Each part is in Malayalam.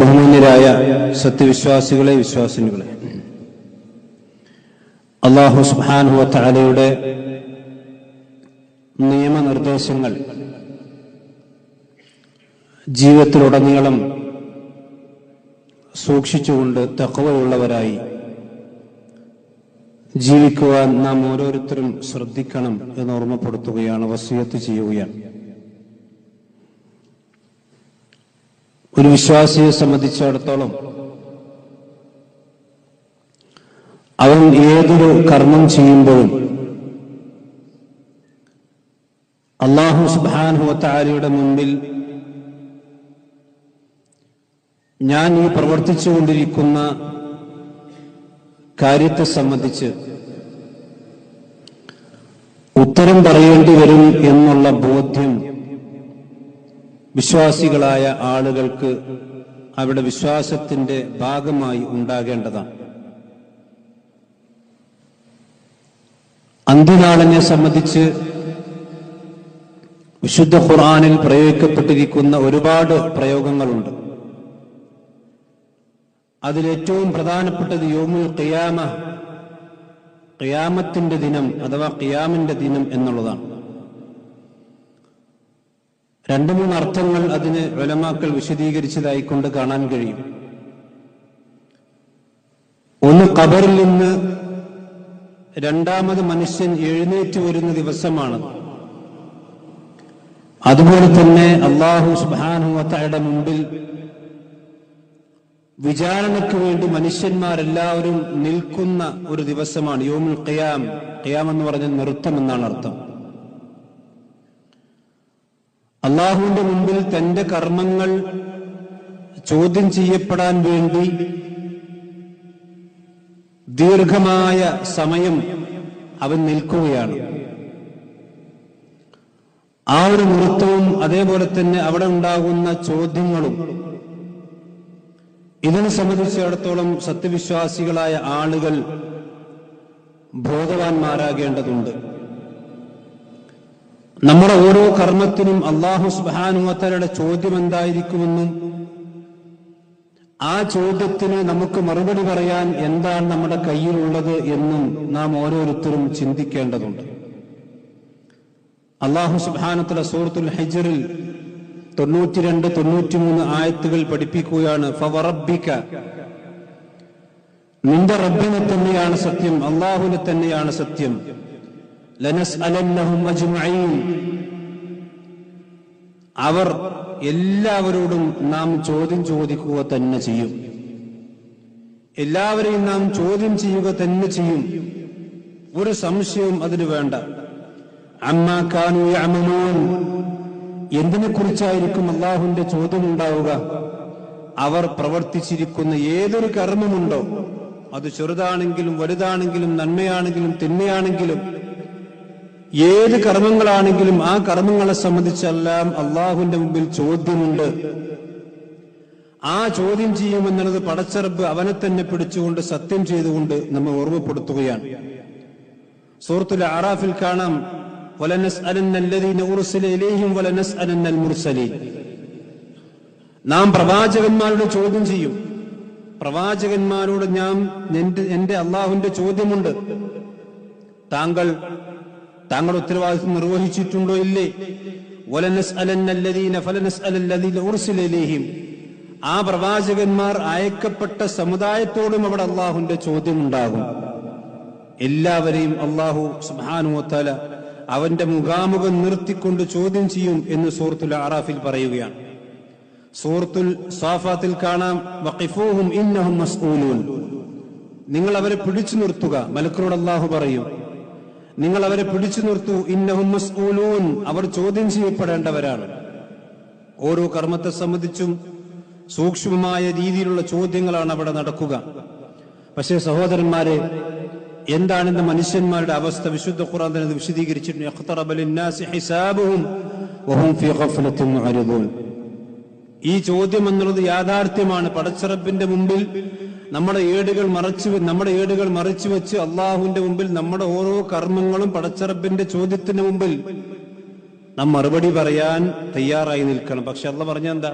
ബഹുമാന്യരായ സത്യവിശ്വാസികളെ, വിശ്വാസിനികളെ, അല്ലാഹു സുബ്ഹാനഹു വ തആലയുടെ നിയമനിർദ്ദേശങ്ങൾ ജീവിതത്തിലുടനീളം സൂക്ഷിച്ചുകൊണ്ട് തഖ്വയുള്ളവരായി ജീവിക്കുവാൻ നാം ഓരോരുത്തരും ശ്രദ്ധിക്കണം എന്ന് ഓർമ്മപ്പെടുത്തുകയാണ്, വസിയത്ത് ചെയ്യുകയാണ്. ഒരു വിശ്വാസിയെ സംബന്ധിച്ചിടത്തോളം അവൻ ഏതൊരു കർമ്മം ചെയ്യുമ്പോഴും അല്ലാഹു സുബ്ഹാനഹു വ തആലയുടെ മുൻപിൽ ഞാൻ ഈ പ്രവർത്തിച്ചുകൊണ്ടിരിക്കുന്ന കാര്യത്തെ സംബന്ധിച്ച് ഉത്തരം പറയേണ്ടി വരും എന്നുള്ള ബോധ്യം വിശ്വാസികളായ ആളുകൾക്ക് അവരുടെ വിശ്വാസത്തിന്റെ ഭാഗമായി ഉണ്ടാകേണ്ടതാണ്. അന്ത്യനാളിനെ സംബന്ധിച്ച് വിശുദ്ധ ഖുർആനിൽ പ്രയോഗിക്കപ്പെട്ടിരിക്കുന്ന ഒരുപാട് പ്രയോഗങ്ങളുണ്ട്. അതിലേറ്റവും പ്രധാനപ്പെട്ടത് യൗമുൽ ഖിയാമ, ഖിയാമത്തിന്റെ ദിനം അഥവാ ഖിയാമിന്റെ ദിനം എന്നുള്ളതാണ്. രണ്ടു മൂന്ന് അർത്ഥങ്ങൾ അതിന് ഉലമാക്കൾ വിശദീകരിച്ചതായിക്കൊണ്ട് കാണാൻ കഴിയും. ഒന്ന്, ഖബറിൽ നിന്ന് രണ്ടാമത് മനുഷ്യൻ എഴുന്നേറ്റ് വരുന്ന ദിവസമാണ്. അതുപോലെ തന്നെ അല്ലാഹു സുബ്ഹാനഹു വ തആലയുടെ മുമ്പിൽ വിചാരണയ്ക്ക് വേണ്ടി മനുഷ്യന്മാരെല്ലാവരും നിൽക്കുന്ന ഒരു ദിവസമാണ് യൗമുൽ ഖിയാം. ഖിയാം എന്ന് പറഞ്ഞാൽ നൃത്തം എന്നാണ് അർത്ഥം. അള്ളാഹുവിന്റെ മുമ്പിൽ തന്റെ കർമ്മങ്ങൾ ചോദ്യം ചെയ്യപ്പെടാൻ വേണ്ടി ദീർഘമായ സമയം അവൻ നിൽക്കുകയാണ്. ആ ഒരു നൃത്തവും അതേപോലെ തന്നെ അവിടെ ഉണ്ടാകുന്ന ചോദ്യങ്ങളും ഇതിനെ സംബന്ധിച്ചിടത്തോളം സത്യവിശ്വാസികളായ ആളുകൾ ബോധവാന്മാരാകേണ്ടതുണ്ട്. നമ്മുടെ ഓരോ കർമ്മത്തിനും അല്ലാഹു സുബ്ഹാനഹു വ തആലയുടെ ചോദ്യം എന്തായിരിക്കുമെന്നും ആ ചോദ്യത്തിന് നമുക്ക് മറുപടി പറയാൻ എന്താണ് നമ്മുടെ കയ്യിലുള്ളത് എന്നും നാം ഓരോരുത്തരും ചിന്തിക്കേണ്ടതുണ്ട്. അല്ലാഹു സുബ്ഹാനഹു വ തആല സൂറത്തുൽ ഹിജ്റിൽ 92, 93 ആയത്തുകൾ പഠിപ്പിക്കുകയാണ്. ഫവറബ്ബിക, നിന്റെ റബ്ബിനെ തന്നെയാണ് സത്യം, അല്ലാഹുവിനെ തന്നെയാണ് സത്യം. ലനസ്അലന്നഹും അജ്മഈൻ, അവർ എല്ലാവരോടും നാം ചോദ്യം ചോദിക്കുക തന്നെ ചെയ്യും. എല്ലാവരെയും നാം ചോദ്യം ചെയ്യുക തന്നെ ചെയ്യും, ഒരു സംശയവും അതിന് വേണ്ട. അമ്മാ കാനൂ യഅമലൂൻ, എന്തിനെ കുറിച്ചായിരിക്കും അല്ലാഹുവിന്റെ ചോദ്യം ഉണ്ടാവുക? അവർ പ്രവർത്തിച്ചിരിക്കുന്ന ഏതൊരു കർമ്മമുണ്ടോ, അത് ചെറുതാണെങ്കിലും വലുതാണെങ്കിലും നന്മയാണെങ്കിലും തിന്മയാണെങ്കിലും ഏത് കർമ്മങ്ങളാണെങ്കിലും ആ കർമ്മങ്ങളെ സംബന്ധിച്ചെല്ലാം അള്ളാഹുവിന്റെ മുമ്പിൽ ചോദ്യമുണ്ട്. ആ ചോദ്യം ചെയ്യുമെന്നുള്ളത് പടച്ചറബ് അവനെ തന്നെ പിടിച്ചുകൊണ്ട് സത്യം ചെയ്തുകൊണ്ട് നമ്മെ ഓർമ്മപ്പെടുത്തുകയാണ്. സൂറത്തുൽ അറാഫിൽ കാണാം, വലനസ്അലന്ന അല്ലദീന ഉർസില ഇലൈഹിം വലനസ്അലന്നൽ മുർസലീൻ. നാം പ്രവാചകന്മാരുടെ ചോദ്യം ചെയ്യും. പ്രവാചകന്മാരോട് എന്റെ അള്ളാഹുവിന്റെ ചോദ്യമുണ്ട്. താങ്കൾ ഉത്തരവാദിത്വം നിർവഹിച്ചിട്ടുണ്ടോ ഇല്ലേ? ആ പ്രവാചകന്മാർ അയക്കപ്പെട്ട സമുദായത്തോടും അവിടെ അള്ളാഹുവിന്റെ ചോദ്യം ഉണ്ടാകും. എല്ലാവരെയും അള്ളാഹു സുബ്ഹാനഹു വ തആല അവന്റെ മുഖാമുഖം നിർത്തിക്കൊണ്ട് ചോദ്യം ചെയ്യും എന്ന് സൂറത്തുൽ അറാഫിൽ പറയുകയാണ്. സൂറത്തുൽ സാഫാത്തിൽ കാണാം, വഖിഫൂഹും ഇന്നഹും മസ്ഊലൂൻ, നിങ്ങൾ അവരെ പിടിച്ചു നിർത്തുക. മലക്കുകളോട് അള്ളാഹു പറയും, നിങ്ങൾ അവരെ പിടിച്ചു നിർത്തൂ. ഇന്നഹും മസ്ഊലൂൻ, അവർ ചോദ്യം ചെയ്യപ്പെടേണ്ടവരാണ്. ഓരോ കർമ്മത്തെ സംബന്ധിച്ചും സൂക്ഷ്മമായ രീതിയിലുള്ള ചോദ്യങ്ങളാണ് അവിടെ നടക്കുക. പക്ഷേ സഹോദരന്മാരെ, എന്താണ് ഇന്ന് മനുഷ്യന്മാരുടെ അവസ്ഥ? വിശുദ്ധ ഖുർആൻ തന്നെ വിശദീകരിച്ചിട്ടുണ്ട്. യഖ്തറബ ലിന്നാസി ഹിസാബുഹും വഹും ഫീ ഗഫ്ലത്തിൻ മുഅരിദൂൻ. ഈ ചോദ്യം എന്നുള്ളത് യാഥാർത്ഥ്യമാണ്. പടച്ചറബിന്റെ മുമ്പിൽ നമ്മുടെ ഏടുകൾ മറിച്ചു വെച്ച് അള്ളാഹുവിന്റെ മുമ്പിൽ നമ്മുടെ ഓരോ കർമ്മങ്ങളും പടച്ചറബിന്റെ ചോദ്യത്തിന് മുമ്പിൽ നാം മറുപടി പറയാൻ തയ്യാറായി നിൽക്കണം. പക്ഷെ അള്ളാഹ് പറഞ്ഞെന്താ?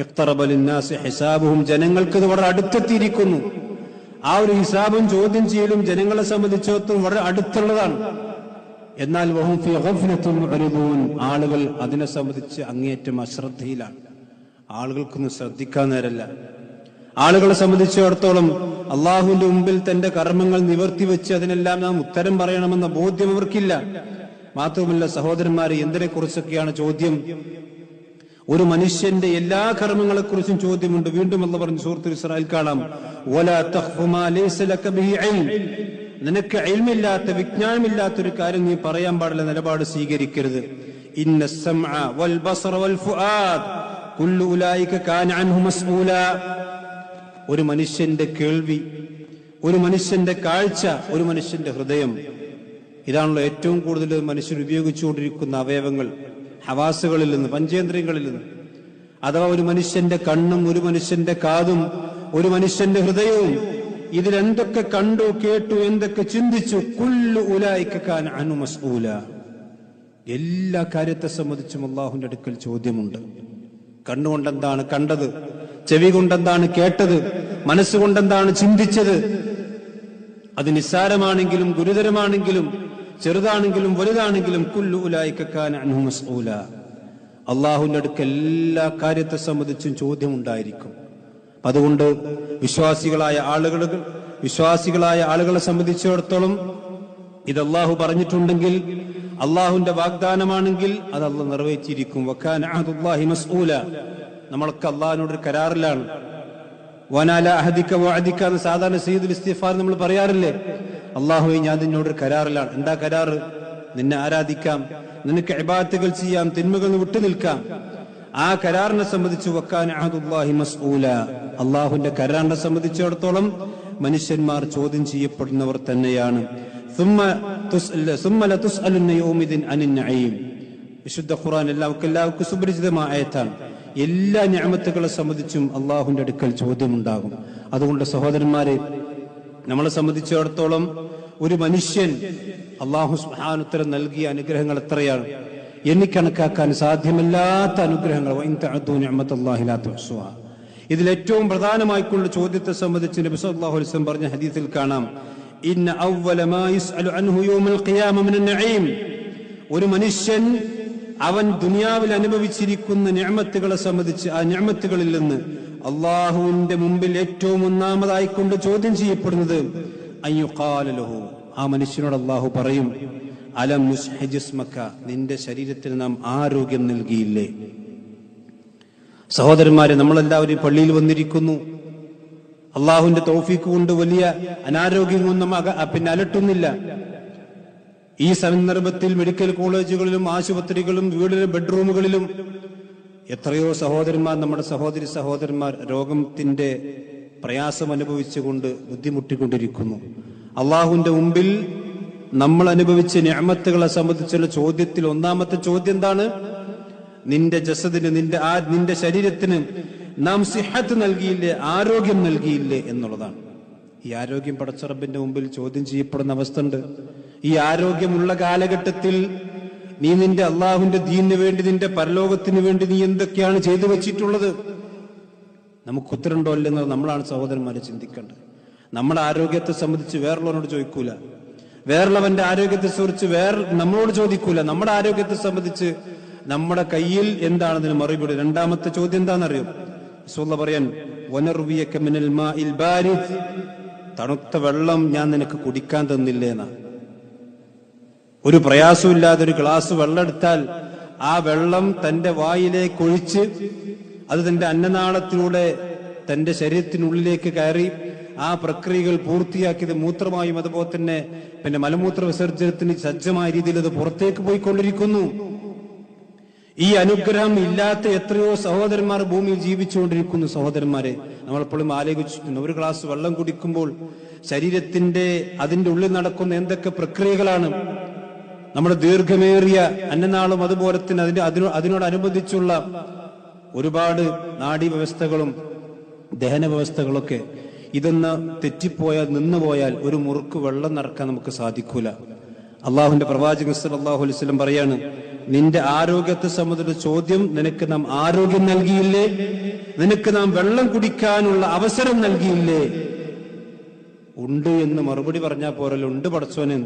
ഇഖ്തറബ ലിന്നാസി ഹിസാബുഹും, ജനങ്ങൾക്ക് ഇത് വളരെ അടുത്തെത്തിയിരിക്കുന്നു. ആ ഒരു ഹിസാബും ചോദ്യം ചെയ്യലും ജനങ്ങളെ സംബന്ധിച്ചിടത്തോളം വളരെ അടുത്തുള്ളതാണ്. എന്നാൽ വഹും ഫീ ഗഫ്ലത്തിൻ മുഅ്രിദൂൻ, ആളുകൾ അതിനെ സംബന്ധിച്ച് അങ്ങേയറ്റം അശ്രദ്ധയിലാണ്. ആളുകൾക്കൊന്നും ശ്രദ്ധിക്കാൻ നേരല്ല. ആളുകളെ സംബന്ധിച്ചിടത്തോളം അള്ളാഹുവിന്റെ മുമ്പിൽ തന്റെ കർമ്മങ്ങൾ നിവർത്തിവെച്ച് അതിനെല്ലാം നാം ഉത്തരം പറയണമെന്ന ബോധ്യം അവർക്കില്ല. മാത്രമല്ല സഹോദരന്മാരെ, എന്തിനെ കുറിച്ചൊക്കെയാണ് ചോദ്യം? ഒരു മനുഷ്യന്റെ എല്ലാ കർമ്മങ്ങളെക്കുറിച്ചും ചോദ്യമുണ്ട്. വീണ്ടും അല്ലാഹു പറഞ്ഞു സൂറത്തുൽ ഇസ്രായിൽ കാണാം, വലാ തഖ്ഫു മാ ലൈസ ലക ബിഹി ഇൽം, നിനക്ക് ഇൽമില്ലാത്ത വിജ്ഞാനമില്ലാത്ത ഒരു കാര്യം നീ പറയാൻ പാടില്ല, നിലപാട് സ്വീകരിക്കരുത്. ഇന്നസ് സമഅ വൽ ബസറ വൽ ഫുആദ് കുല്ലു ഉലൈക കാന അൻഹു മസ്ഊലാ. ഒരു മനുഷ്യന്റെ കേൾവി, ഒരു മനുഷ്യന്റെ കാഴ്ച, ഒരു മനുഷ്യന്റെ ഹൃദയം, ഇതാണല്ലോ ഏറ്റവും കൂടുതൽ മനുഷ്യർ ഉപയോഗിച്ചുകൊണ്ടിരിക്കുന്ന അവയവങ്ങൾ, ഹവാസുകളിൽ നിന്ന്, പഞ്ചേന്ദ്രിയങ്ങളിൽ നിന്ന്. അഥവാ ഒരു മനുഷ്യന്റെ കണ്ണും ഒരു മനുഷ്യന്റെ കാതും ഒരു മനുഷ്യന്റെ ഹൃദയവും, ഇതിലെന്തൊക്കെ കണ്ടു കേട്ടു, എന്തൊക്കെ ചിന്തിച്ചു, കുല്ലു ഉലൈക കാന അൻഹു മസ്ഊലാ. എല്ലാ കാര്യത്തെ സംബന്ധിച്ചും അല്ലാഹുവിന്റെ അടുക്കൽ ചോദ്യമുണ്ട്. കണ്ണുകൊണ്ടെന്താണ് കണ്ടത്, ചെവി കൊണ്ടെന്താണ് കേട്ടത്, മനസ്സുകൊണ്ടെന്താണ് ചിന്തിച്ചത്, അത് നിസ്സാരമാണെങ്കിലും ഗുരുതരമാണെങ്കിലും ചെറുതാണെങ്കിലും വലുതാണെങ്കിലും കുല്ലു ഉലൈക കാന അൻഹു മസ്ഊലാ. അല്ലാഹുവിന്റെ അടുക്കൽ എല്ലാ കാര്യത്തെ സംബന്ധിച്ചും ചോദ്യമുണ്ടായിരിക്കും. അതുകൊണ്ട് വിശ്വാസികളായ ആളുകളെ സംബന്ധിച്ചിടത്തോളം ഇത് അല്ലാഹു പറഞ്ഞിട്ടുണ്ടെങ്കിൽ, അല്ലാഹുവിന്റെ വാഗ്ദാനമാണെങ്കിൽ അത് അല്ലാഹു നിറവേറ്റിയിരിക്കും. വകാന അഹ്ദുല്ലാഹി മസ്ഊലാ. നമ്മളൊക്കെ അല്ലാഹുവിനോട് കരാറിലാണ്. വനാല അഹദിക വഅദിക എന്ന് സാധാരണ സയ്യിദുൽ ഇസ്തിഗ്ഫാർ നമ്മൾ പറയാറില്ലേ? അല്ലാഹുവേ, ഞാൻ നിന്നോട് കരാറിലാണ്. എന്താ കരാറ്? നിന്നെ ആരാധിക്കാം, നിനക്ക് ഇബാദത്തുകൾ ചെയ്യാം, തിന്മകൾ വിട്ടു നിൽക്കാം. ആ കരാറിനെ സംബന്ധിച്ച് വകാന അഹ്ദുല്ലാഹി മസ്ഊലാ. അല്ലാഹുവിന്റെ കരാറിനെ സംബന്ധിച്ചിടത്തോളം മനുഷ്യന്മാർ ചോദ്യം ചെയ്യപ്പെടുന്നവർ തന്നെയാണ്. വിശുദ്ധ ഖുർആൻ എല്ലാവർക്കും സുപരിചിതമായ ആയത്താണ്. എല്ലാ നിഅമത്തുകളെ സംബന്ധിച്ചും അള്ളാഹുവിന്റെ അടുക്കൽ ചോദ്യമുണ്ടാകും. അതുകൊണ്ട് സഹോദരന്മാരെ, നമ്മളെ സംബന്ധിച്ചിടത്തോളം ഒരു മനുഷ്യൻ അല്ലാഹു സുബ്ഹാനഹു വ തആല നൽകിയ അനുഗ്രഹങ്ങൾ എത്രയാണ്, എണ്ണിക്കണക്കാക്കാൻ സാധ്യമല്ലാത്ത അനുഗ്രഹങ്ങൾ. വഇൻ തഅദു നിഅമത്തല്ലാഹി ലാ തുഹ്സുഹാ. ഇതിൽ ഏറ്റവും പ്രധാനമായിട്ടുള്ള ചോദ്യത്തെ സംബന്ധിച്ച് നബി സല്ലല്ലാഹു അലൈഹി വസല്ലം പറഞ്ഞ ഹദീസിൽ കാണാം, ഇന്ന അവ്വല മാ യുസ്അലു അൻഹു യൗമൽ ഖിയാമ മിനൻ നഈം. ഒരു മനുഷ്യൻ അവൻ ദുനിയാവിൽ അനുഭവിച്ചിരിക്കുന്ന നിഅമത്തുകളെ സംബന്ധിച്ച്, ആ നിഅമത്തുകളിൽ നിന്ന് അല്ലാഹുവിന്റെ മുമ്പിൽ ഏറ്റവും ഒന്നാമതായി കൊണ്ട് ചോദ്യം ചെയ്യപ്പെടുന്നത് അയ്യുഖാല ലഹു, ആ മനുഷ്യനോട് അല്ലാഹു പറയും, അലം നുസ്ഹി ജിസ്മക, നിന്റെ ശരീരത്തിന് നാം ആരോഗ്യം നൽകിയില്ലേ? സഹോദരന്മാരെ, നമ്മളെല്ലാവരും പള്ളിയിൽ വന്നിരിക്കുന്നു. അള്ളാഹുവിന്റെ തൗഫീഖ് കൊണ്ട് വലിയ അനാരോഗ്യമൊന്നും പിന്നെ അലട്ടുന്നില്ല. ഈ സന്ദർഭത്തിൽ മെഡിക്കൽ കോളേജുകളിലും ആശുപത്രികളിലും വീടിലും ബെഡ്റൂമുകളിലും എത്രയോ സഹോദരന്മാർ, നമ്മുടെ സഹോദരന്മാർ രോഗത്തിന്റെ പ്രയാസം അനുഭവിച്ചുകൊണ്ട് ബുദ്ധിമുട്ടിക്കൊണ്ടിരിക്കുന്നു. അള്ളാഹുവിന്റെ മുമ്പിൽ നമ്മൾ അനുഭവിച്ച നിഅമത്തുകളെ സംബന്ധിച്ചുള്ള ചോദ്യത്തിൽ ഒന്നാമത്തെ ചോദ്യം എന്താണ്? നിന്റെ ജസദിന്, നിന്റെ ശരീരത്തിന് നാം സിഹത്ത് നൽകിയില്ലേ, ആരോഗ്യം നൽകിയില്ലേ എന്നുള്ളതാണ്. ഈ ആരോഗ്യം പടച്ച റബ്ബിന്റെ മുമ്പിൽ ചോദ്യം ചെയ്യപ്പെടുന്ന അവസ്ഥ ഉണ്ട്. ഈ ആരോഗ്യമുള്ള കാലഘട്ടത്തിൽ നീ നിന്റെ അള്ളാഹുവിന്റെ ദീനിന് വേണ്ടി, നിന്റെ പരലോകത്തിന് വേണ്ടി നീ എന്തൊക്കെയാണ് ചെയ്തു വെച്ചിട്ടുള്ളത്? നമുക്ക് ഉത്തരമുണ്ടോ അല്ലെന്നത് നമ്മളാണ് സഹോദരന്മാരെ ചിന്തിക്കേണ്ടത്. നമ്മുടെ ആരോഗ്യത്തെ സംബന്ധിച്ച് വേറുള്ളവരോട് ചോദിക്കൂല, വേറുള്ളവന്റെ ആരോഗ്യത്തെ കുറിച്ച് നമ്മളോട് ചോദിക്കൂല. നമ്മുടെ ആരോഗ്യത്തെ സംബന്ധിച്ച് നമ്മുടെ കയ്യിൽ എന്താണെന്നതിന് മറുപടി. രണ്ടാമത്തെ ചോദ്യം എന്താണെന്നറിയോ? റസൂലുള്ളാഹി പറയാൻ, വനർവിയക മിനൽ മാഇൽ ബാരിദ്, തണുത്ത വെള്ളം ഞാൻ നിനക്ക് കുടിക്കാൻ തന്നില്ലേന്നാ. ഒരു പ്രയാസമില്ലാതെ ഒരു ഗ്ലാസ് വെള്ളം എടുത്താൽ ആ വെള്ളം തന്റെ വായിലേക്ക് ഒഴിച്ച് അത് തന്റെ അന്നനാളത്തിലൂടെ തന്റെ ശരീരത്തിനുള്ളിലേക്ക് കയറി ആ പ്രക്രിയകൾ പൂർത്തിയാക്കിയത് മൂത്രമായും അതുപോലെ തന്നെ പിന്നെ മലമൂത്ര വിസർജനത്തിന് സജ്ജമായ രീതിയിൽ അത് പുറത്തേക്ക് പോയിക്കൊണ്ടിരിക്കുന്നു. ഈ അനുഗ്രഹം ഇല്ലാത്ത എത്രയോ സഹോദരന്മാർ ഭൂമിയിൽ ജീവിച്ചുകൊണ്ടിരിക്കുന്നു. സഹോദരന്മാരെ, നമ്മളെപ്പോഴും ആലോചിച്ചിട്ടുണ്ട്, ഒരു ഗ്ലാസ് വെള്ളം കുടിക്കുമ്പോൾ ശരീരത്തിന്റെ അതിന്റെ ഉള്ളിൽ നടക്കുന്ന എന്തൊക്കെ പ്രക്രിയകളാണ്. നമ്മുടെ ദീർഘമേറിയ അന്നനാളും അതുപോലെ തന്നെ അതിനോടനുബന്ധിച്ചുള്ള ഒരുപാട് നാഡീവ്യവസ്ഥകളും ദഹന വ്യവസ്ഥകളൊക്കെ ഇതൊന്ന് തെറ്റിപ്പോയാൽ, നിന്നുപോയാൽ ഒരു മുറുക്ക് വെള്ളം നടക്കാൻ നമുക്ക് സാധിക്കൂല. അള്ളാഹുവിന്റെ പ്രവാചകൻ സല്ലല്ലാഹു അലൈഹി വസല്ലം പറയാണ്, നിന്റെ ആരോഗ്യത്തെ സംബന്ധിച്ച ചോദ്യം, നിനക്ക് നാം ആരോഗ്യം നൽകിയില്ലേ? നിനക്ക് നാം വെള്ളം കുടിക്കാനുള്ള അവസരം നൽകിയില്ലേ? ഉണ്ട് എന്ന് മറുപടി പറഞ്ഞാൽ പോരല്ലോ, ഉണ്ട് പടച്ചോന്.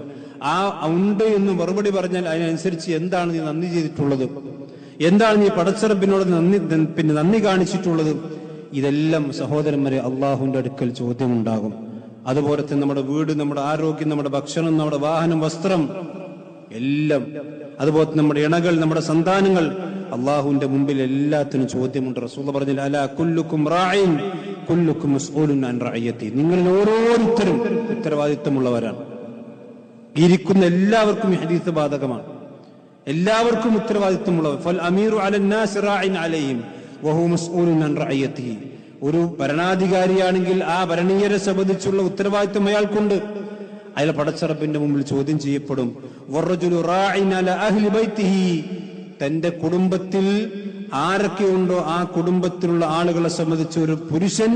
ആ ഉണ്ട് എന്ന് മറുപടി പറഞ്ഞാൽ അതിനനുസരിച്ച് എന്താണ് നീ നന്ദി ചെയ്തിട്ടുള്ളത്, എന്താണ് നീ പടച്ചറബിനോട് നന്ദി കാണിച്ചിട്ടുള്ളത്? ഇതെല്ലാം സഹോദരന്മാരെ അള്ളാഹുവിന്റെ അടുക്കൽ ചോദ്യമുണ്ടാകും. അതുപോലെ തന്നെ നമ്മുടെ വീട്, നമ്മുടെ ആരോഗ്യം, നമ്മുടെ ഭക്ഷണം, നമ്മുടെ വാഹനം, വസ്ത്രം എല്ലാം, അതുപോലെ നമ്മുടെ ഇണകൾ, നമ്മുടെ സന്താനങ്ങൾ, അള്ളാഹുവിന്റെ മുമ്പിൽ എല്ലാത്തിനും ചോദ്യമുണ്ട്. റസൂൽ പറഞ്ഞില്ല, അലാ കുല്ലുക്കും റാഇൻ കുല്ലുക്കും മസ്ഊലുൻ അൻ റഅയതി. നിങ്ങളിൽ ഓരോരുത്തരും ഉത്തരവാദിത്തമുള്ളവരാണ്. ഇരിക്കുന്ന എല്ലാവർക്കും ഈ ഹദീസ് ബാധകമാണ്. എല്ലാവർക്കും ഉത്തരവാദിത്തമുള്ളവർ. ഫൽ അമീറു അലൻ നാസി റാഇൻ അലൈഹിം വഹു മസ്ഊലുൻ അൻ റഅയതിഹി. ഒരു ഭരണാധികാരിയാണെങ്കിൽ ആ ഭരണീയരെ സംബന്ധിച്ചുള്ള ഉത്തരവാദിത്തം അയാൾക്കുണ്ട്. അയാൾ പടച്ചറബിന്റെ മുമ്പിൽ ചോദ്യം ചെയ്യപ്പെടും. വറജുലു റാഇൻ അലാ അഹ്ലി ബൈതിഹി. തന്റെ കുടുംബത്തിൽ ആരൊക്കെയുണ്ടോ ആ കുടുംബത്തിലുള്ള ആളുകളെ സംബന്ധിച്ച് ഒരു പുരുഷൻ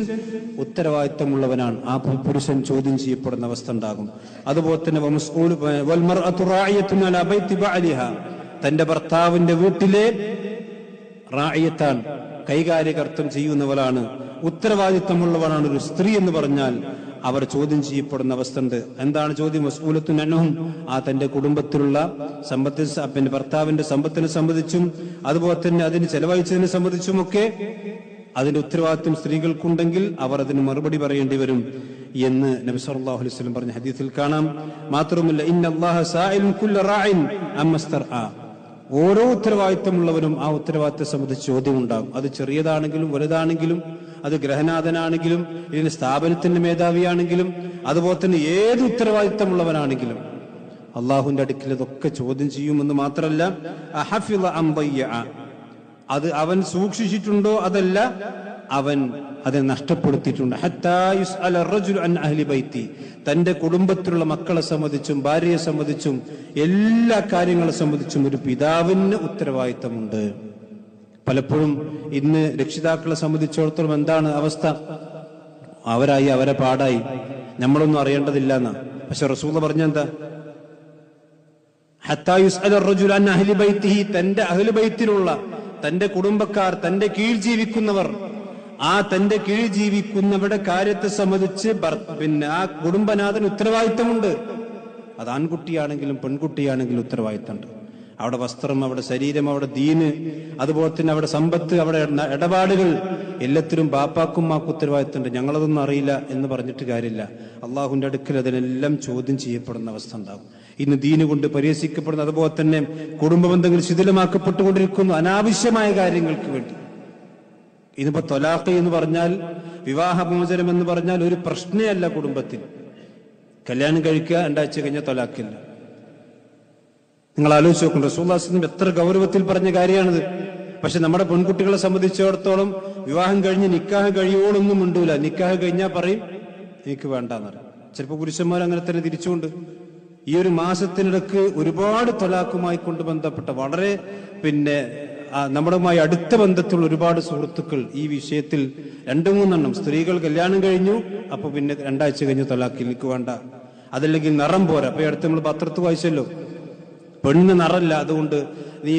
ഉത്തരവാദിത്തമുള്ളവനാണ്. ആ പുരുഷൻ ചോദ്യം ചെയ്യപ്പെടുന്ന അവസ്ഥ ഉണ്ടാകും. അതുപോലെ തന്നെ വൽ മർഅതു റാഇയത്തുൻ അലാ ബൈതി ബഅലിഹാ. തന്റെ ഭർത്താവിന്റെ വീട്ടിലെ റാഇയത്താണ്, കൈകാര്യകർത്തം ചെയ്യുന്നവളാണ്, ഉത്തരവാദിത്തമുള്ളവളാണ് ഒരു സ്ത്രീ എന്ന് പറഞ്ഞാൽ അവർ ചോദ്യം ചെയ്യപ്പെടുന്ന അവസ്ഥ ഉണ്ട്. എന്താണ് ചോദ്യം? മസ്ഊലത്തുൻ അൻഹും. ആ തന്റെ കുടുംബത്തിലുള്ള സമ്പത്തിന്, ഭർത്താവിന്റെ സമ്പത്തിനെ സംബന്ധിച്ചും അതുപോലെ തന്നെ അതിന് ചെലവഴിച്ചതിനെ സംബന്ധിച്ചുമൊക്കെ അതിന്റെ ഉത്തരവാദിത്വം സ്ത്രീകൾക്കുണ്ടെങ്കിൽ അവർ അതിന് മറുപടി പറയേണ്ടി വരും എന്ന് നബി സല്ലല്ലാഹു അലൈഹി വസല്ലം പറഞ്ഞ ഹദീസിൽ കാണാം. മാത്രമല്ല, ഇന്നല്ലാഹ സായിലുൻ കുല്ല റാഇൻ അമ്മസ്തർആ. ഓരോ ഉത്തരവാദിത്തമുള്ളവരും ആ ഉത്തരവാദിത്തത്തെ സംബന്ധിച്ച് ചോദ്യമുണ്ടാകും. അത് ചെറിയതാണെങ്കിലും വലുതാണെങ്കിലും, അത് ഗ്രഹനാഥനാണെങ്കിലും, ഇതിന് സ്ഥാപനത്തിന്റെ മേധാവിയാണെങ്കിലും, അതുപോലെ തന്നെ ഏത് ഉത്തരവാദിത്തമുള്ളവനാണെങ്കിലും അള്ളാഹുവിന്റെ അടുക്കൽ ഇതൊക്കെ ചോദ്യം ചെയ്യുമെന്ന് മാത്രമല്ല, അഹഫിള അം ദയ്യ. അത് അവൻ സൂക്ഷിച്ചിട്ടുണ്ടോ അതല്ല അവൻ അത് നഷ്ടപ്പെടുത്തിയിട്ടുണ്ട്. ഹത്താ യുസ്അല റജുലു അൻ അഹ്ലി ബൈത്തി. തന്റെ കുടുംബത്തിലുള്ള മക്കളെ സംബന്ധിച്ചും ഭാര്യയെ സംബന്ധിച്ചും എല്ലാ കാര്യങ്ങളെ സംബന്ധിച്ചും ഒരു പിതാവിന് ഉത്തരവാദിത്തമുണ്ട്. പലപ്പോഴും ഇന്ന് രക്ഷിതാക്കളെ സംബന്ധിച്ചിടത്തോളം എന്താണ് അവസ്ഥ? അവരായി അവരെ പാടായി, നമ്മളൊന്നും അറിയേണ്ടതില്ല എന്നാ. പക്ഷെ റസൂൽ പറഞ്ഞെന്താ? ഹത്താ യുസ്അല റജുലു അൻ അഹ്ലി ബൈത്തിഹി. തന്റെ അഹ്ലി ബൈത്തിലുള്ള തന്റെ കുടുംബക്കാർ, തന്റെ കീഴ് ജീവിക്കുന്നവർ, ആ തന്റെ കീഴ് ജീവിക്കുന്നവരുടെ കാര്യത്തെ സംബന്ധിച്ച് ആ കുടുംബനാഥന് ഉത്തരവാദിത്തമുണ്ട്. അത് ആൺകുട്ടിയാണെങ്കിലും പെൺകുട്ടിയാണെങ്കിലും ഉത്തരവാദിത്തമുണ്ട്. അവിടെ വസ്ത്രം, അവിടെ ശരീരം, അവിടെ ദീന്, അതുപോലെ തന്നെ അവിടെ സമ്പത്ത്, അവിടെ ഇടപാടുകൾ, എല്ലാത്തിലും ബാപ്പാക്കും മാക്കും ഉത്തരവാദിത്തമുണ്ട്. ഞങ്ങളതൊന്നും അറിയില്ല എന്ന് പറഞ്ഞിട്ട് കാര്യമില്ല. അള്ളാഹുവിന്റെ അടുക്കൽ അതിനെല്ലാം ചോദ്യം ചെയ്യപ്പെടുന്ന അവസ്ഥ ഉണ്ടാകും. ഇന്ന് ദീന് കൊണ്ട് പരിഹസിക്കപ്പെടുന്ന, അതുപോലെ തന്നെ കുടുംബ ബന്ധങ്ങൾ ശിഥിലമാക്കപ്പെട്ടുകൊണ്ടിരിക്കുന്നു അനാവശ്യമായ കാര്യങ്ങൾക്ക് വേണ്ടി. ഇന്നിപ്പോ തൊലാഖ് എന്ന് പറഞ്ഞാൽ, വിവാഹമോചനം എന്ന് പറഞ്ഞാൽ ഒരു പ്രശ്നമല്ല കുടുംബത്തിൽ. കല്യാണം കഴിക്കുക, 2 ആഴ്ച കഴിഞ്ഞാൽ തൊലാഖില്ല. നിങ്ങൾ ആലോചിച്ച് നോക്കും, റസൂലുള്ളാഹി സ്വല്ലല്ലാഹു അലൈഹി വസല്ലം എത്ര ഗൗരവത്തിൽ പറഞ്ഞ കാര്യമാണിത്. പക്ഷെ നമ്മുടെ പെൺകുട്ടികളെ സംബന്ധിച്ചിടത്തോളം വിവാഹം കഴിഞ്ഞ് നിക്കാഹ് കഴിയോളൊന്നും ഉണ്ടൂല. നിക്കാഹ് കഴിഞ്ഞാൽ പറയും എനിക്ക് വേണ്ടാന്ന് പറയും. ചിലപ്പോൾ പുരുഷന്മാർ അങ്ങനെ തന്നെ തിരിച്ചുകൊണ്ട് ഈ ഒരു മാസത്തിനിടക്ക് ഒരുപാട് തൊലാഖുമായി കൊണ്ട് ബന്ധപ്പെട്ട വളരെ നമ്മുടെമായി അടുത്ത ബന്ധത്തിലുള്ള ഒരുപാട് സുഹൃത്തുക്കൾ ഈ വിഷയത്തിൽ 2-3 സ്ത്രീകൾ കല്യാണം കഴിഞ്ഞു, അപ്പൊ പിന്നെ 2 ആഴ്ച കഴിഞ്ഞ് തൊലാഖ്, എനിക്ക് വേണ്ട. അതല്ലെങ്കിൽ നിറം പോരാ. അപ്പൊ അടുത്ത് നമ്മൾ പത്രത്തിൽ വായിച്ചല്ലോ, പെണ്ണിന് നിറല്ല, അതുകൊണ്ട് നീ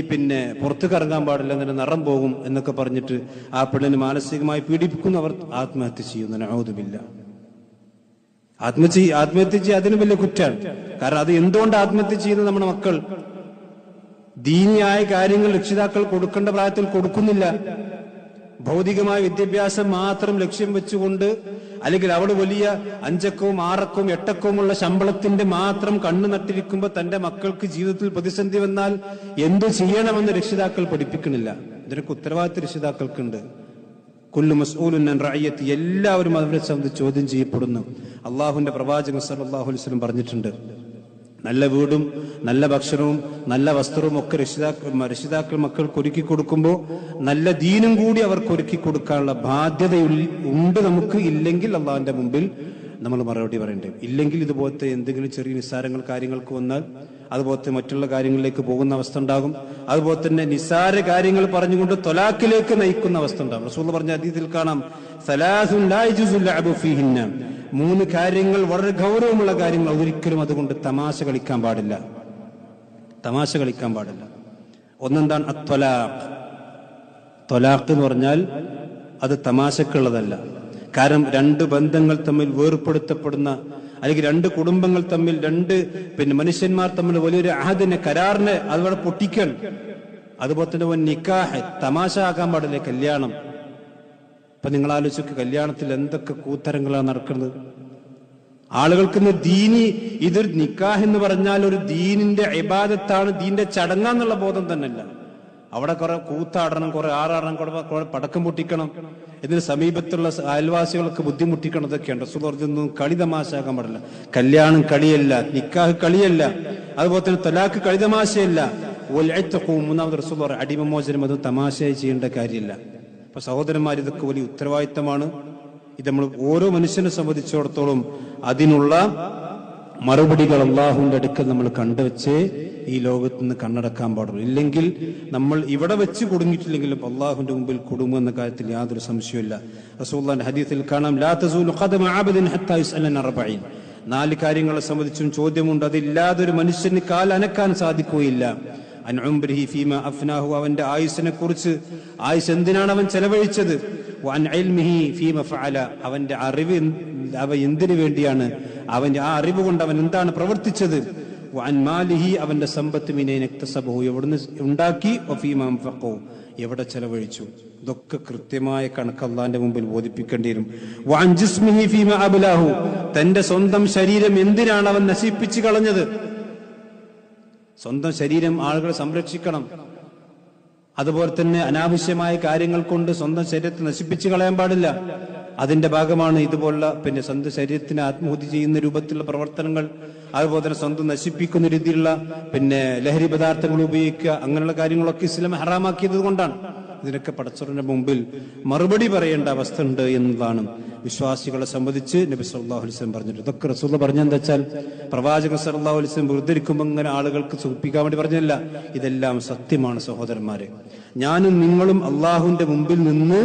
പുറത്ത് കറങ്ങാൻ പാടില്ല, എന്നിട്ട് നിറം പോകും എന്നൊക്കെ പറഞ്ഞിട്ട് ആ പെണ്ണിന് മാനസികമായി പീഡിപ്പിക്കുന്നവർ ആത്മഹത്യ ചെയ്യുന്നു. നഊദു ബില്ലാഹ്. ആത്മഹത്യ ചെയ്യുക അതിന് വലിയ കുറ്റമാണ്. കാരണം അത് എന്തുകൊണ്ട് ആത്മഹത്യ ചെയ്യുന്നത്? നമ്മുടെ മക്കൾ ദീനിയായ കാര്യങ്ങൾ രക്ഷിതാക്കൾ കൊടുക്കേണ്ട പ്രായത്തിൽ കൊടുക്കുന്നില്ല. ഭൗതികമായ വിദ്യാഭ്യാസം മാത്രം ലക്ഷ്യം വെച്ചുകൊണ്ട്, അല്ലെങ്കിൽ അവിടെ വലിയ 5 അക്കവും 6 അക്കവും 8 അക്കവുമുള്ള ശമ്പളത്തിന്റെ മാത്രം കണ്ണു നട്ടിരിക്കുമ്പോൾ തന്റെ മക്കൾക്ക് ജീവിതത്തിൽ പ്രതിസന്ധി വന്നാൽ എന്തു ചെയ്യണമെന്ന് രക്ഷിതാക്കൾ പഠിപ്പിക്കണില്ല. ഇതിനൊക്കെ ഉത്തരവാദിത്വ രക്ഷിതാക്കൾക്കുണ്ട്. കുല്ലു മസ്ഊലുൻ അൻ റഅയതി. എല്ലാവരും അവരെ സംബന്ധിച്ച് ചോദ്യം ചെയ്യപ്പെടുന്നു. അള്ളാഹുവിന്റെ പ്രവാചകൻ സല്ലല്ലാഹു അലൈഹി വസല്ലം പറഞ്ഞിട്ടുണ്ട്, നല്ല വീടും നല്ല ഭക്ഷണവും നല്ല വസ്ത്രവും ഒക്കെ രക്ഷിതാക്കൾ മക്കൾക്ക് ഒരുക്കി കൊടുക്കുമ്പോൾ നല്ല ദീനും കൂടി അവർക്ക് ഒരുക്കി കൊടുക്കാനുള്ള ബാധ്യത ഉണ്ട് നമുക്ക്. ഇല്ലെങ്കിൽ അള്ളാഹുവിന്റെ മുമ്പിൽ നമ്മൾ മറുപടി പറയേണ്ടത്. ഇല്ലെങ്കിൽ ഇതുപോലത്തെ എന്തെങ്കിലും ചെറിയ നിസ്സാരങ്ങൾ കാര്യങ്ങൾക്ക് വന്നാൽ അതുപോലത്തെ മറ്റുള്ള കാര്യങ്ങളിലേക്ക് പോകുന്ന അവസ്ഥ ഉണ്ടാകും. അതുപോലെ തന്നെ നിസ്സാര കാര്യങ്ങൾ പറഞ്ഞുകൊണ്ട് തൊലാഖിലേക്ക് നയിക്കുന്ന അവസ്ഥ ഉണ്ടാകും. റസൂൽ പറഞ്ഞ ഹദീസിൽ കാണാം, 3 കാര്യങ്ങൾ വളരെ ഗൗരവമുള്ള കാര്യങ്ങൾ, ഒരിക്കലും അതുകൊണ്ട് തമാശ കളിക്കാൻ പാടില്ല. ഒന്നെന്താണ് അത്വലാഖ്. ത്വലാഖ് എന്ന് പറഞ്ഞാൽ അത് തമാശക്കുള്ളതല്ല. കാരണം രണ്ട് ബന്ധങ്ങൾ തമ്മിൽ വേർപ്പെടുത്തപ്പെടുന്ന, അല്ലെങ്കിൽ രണ്ട് കുടുംബങ്ങൾ തമ്മിൽ, രണ്ട് മനുഷ്യന്മാർ തമ്മിൽ വലിയൊരു അഹദിനെ, കരാറിനെ അതുപോലെ പൊട്ടിക്കൽ. അതുപോലെ തന്നെ നിക്കാഹ്, തമാശ ആക്കാൻ പാടില്ലേ കല്യാണം. ഇപ്പൊ നിങ്ങൾ ആലോചിച്ച് കല്യാണത്തിൽ എന്തൊക്കെ കൂത്തരങ്ങളാണ് നടക്കുന്നത്. ആളുകൾക്ക് ദീനി, ഇതൊരു നിക്കാഹ് എന്ന് പറഞ്ഞാൽ ഒരു ദീനിന്റെ ഇബാദത്താണ്, ദീനിന്റെ ചടങ്ങാന്നുള്ള ബോധം തന്നെയല്ല. അവിടെ കുറെ കൂത്താടണം, കുറെ ആറാടണം, കുറെ പടക്കം പൊട്ടിക്കണം, ഇതിന് സമീപത്തുള്ള അയൽവാസികൾക്ക് ബുദ്ധിമുട്ടിക്കണം. ഇതൊക്കെയാണ് റസൂൽ പറഞ്ഞൊന്നും കളി തമാശയാക്കാൻ പാടില്ല. കല്യാണം കളിയല്ല, നിക്കാഹ് കളിയല്ല, അതുപോലെ തന്നെ തലാഖ് കളി തമാശയല്ല. മൂന്നാമത് റസൂൽ പറയും അടിമമോചനം, അത് തമാശയായി ചെയ്യേണ്ട കാര്യമില്ല. അപ്പൊ സഹോദരന്മാർ, ഇതൊക്കെ വലിയ ഉത്തരവാദിത്തമാണ്. ഇത് നമ്മൾ ഓരോ മനുഷ്യനെ സംബന്ധിച്ചിടത്തോളം അതിനുള്ള മറുപടികൾ അള്ളാഹുവിന്റെ അടുക്കൽ നമ്മൾ കണ്ടുവച്ചേ ഈ ലോകത്ത് നിന്ന് കണ്ണടക്കാൻ പാടുള്ളൂ. ഇല്ലെങ്കിൽ നമ്മൾ ഇവിടെ വെച്ച് കുടുങ്ങിയിട്ടില്ലെങ്കിലും അള്ളാഹുവിന്റെ മുമ്പിൽ കുടുങ്ങുമെന്ന കാര്യത്തിൽ യാതൊരു സംശയമില്ല. റസൂലുള്ളാഹിന്റെ ഹദീസിൽ കാണാം, ലാ തസൂലു ഖദമ അബ്ദിൻ ഹത്താ യുസ്അലന അർബഈൻ. 4 കാര്യങ്ങളെ സംബന്ധിച്ചും ചോദ്യമുണ്ട്. അതില്ലാതെ ഒരു മനുഷ്യന് കാൽ അനക്കാൻ സാധിക്കുകയില്ല. അൻ ഉംരിഹി ഫീമാ അഫ്നാഹു, അവന്റെ ആയുസ്സിനെ കുറിച്ച്, ആയുസ് എന്തിനാണ് അവൻ ചെലവഴിച്ചത്. വഅൻ ഇൽമിഹി ഫീമാ ഫഅല, അവന്റെ അറിവ് അവ എന്തിനു വേണ്ടിയാണ്, അവന്റെ ആ അറിവ് കൊണ്ട് അവൻ എന്താണ് പ്രവർത്തിച്ചത്. വഅൻ മാലിഹി, അവന്റെ സമ്പത്ത് മിനൈന ഇക്തസബഹു, എവിടുന്ന് ഉണ്ടാക്കി, വഫീമാ അൻഫഖു, എവിടെ ചെലവഴിച്ചു. ഇതൊക്കെ കൃത്യമായ കണക്ക് അല്ലാഹുവിന്റെ മുമ്പിൽ ബോധിപ്പിക്കേണ്ടി വരും. വഅൻ ജിസ്മിഹി ഫീമാ അബ്ലാഹു, തന്റെ സ്വന്തം ശരീരം എന്തിനാണ് അവൻ നശിപ്പിച്ചു കളഞ്ഞത്. സ്വന്തം ശരീരം ആളുകൾ സംരക്ഷിക്കണം. അതുപോലെ തന്നെ അനാവശ്യമായ കാര്യങ്ങൾ കൊണ്ട് സ്വന്തം ശരീരത്തെ നശിപ്പിച്ചു കളയാൻ പാടില്ല. അതിന്റെ ഭാഗമാണ് ഇതുപോലുള്ള സ്വന്തം ശരീരത്തിന് ആത്മഹത്യ ചെയ്യുന്ന രൂപത്തിലുള്ള പ്രവർത്തനങ്ങൾ, അതുപോലെ തന്നെ സ്വന്തം നശിപ്പിക്കുന്ന രീതിയിലുള്ള ലഹരി പദാർത്ഥങ്ങൾ ഉപയോഗിക്കുക, അങ്ങനെയുള്ള കാര്യങ്ങളൊക്കെ ഇസ്ലാം ഹറാമാക്കിയത് കൊണ്ടാണ്. ഇതിനൊക്കെ പടച്ചവന്റെ മുമ്പിൽ മറുപടി പറയേണ്ട അവസ്ഥ ഉണ്ട് എന്നതാണ് വിശ്വാസികളെ സംബന്ധിച്ച് നബി സല്ലല്ലാഹു അലൈഹി വസല്ലം പറഞ്ഞിട്ട്. ഇതൊക്കെ റസൂൽ പറഞ്ഞെന്താ വെച്ചാൽ, പ്രവാചകൻ സല്ലല്ലാഹു അലൈഹി വസല്ലം വെറുതെരിക്കുമ്പോൾ ഇങ്ങനെ ആളുകൾക്ക് സുഖിപ്പിക്കാൻ വേണ്ടി പറഞ്ഞല്ല. ഇതെല്ലാം സത്യമാണ് സഹോദരന്മാരെ. ഞാനും നിങ്ങളും അള്ളാഹുവിന്റെ മുമ്പിൽ നിന്ന്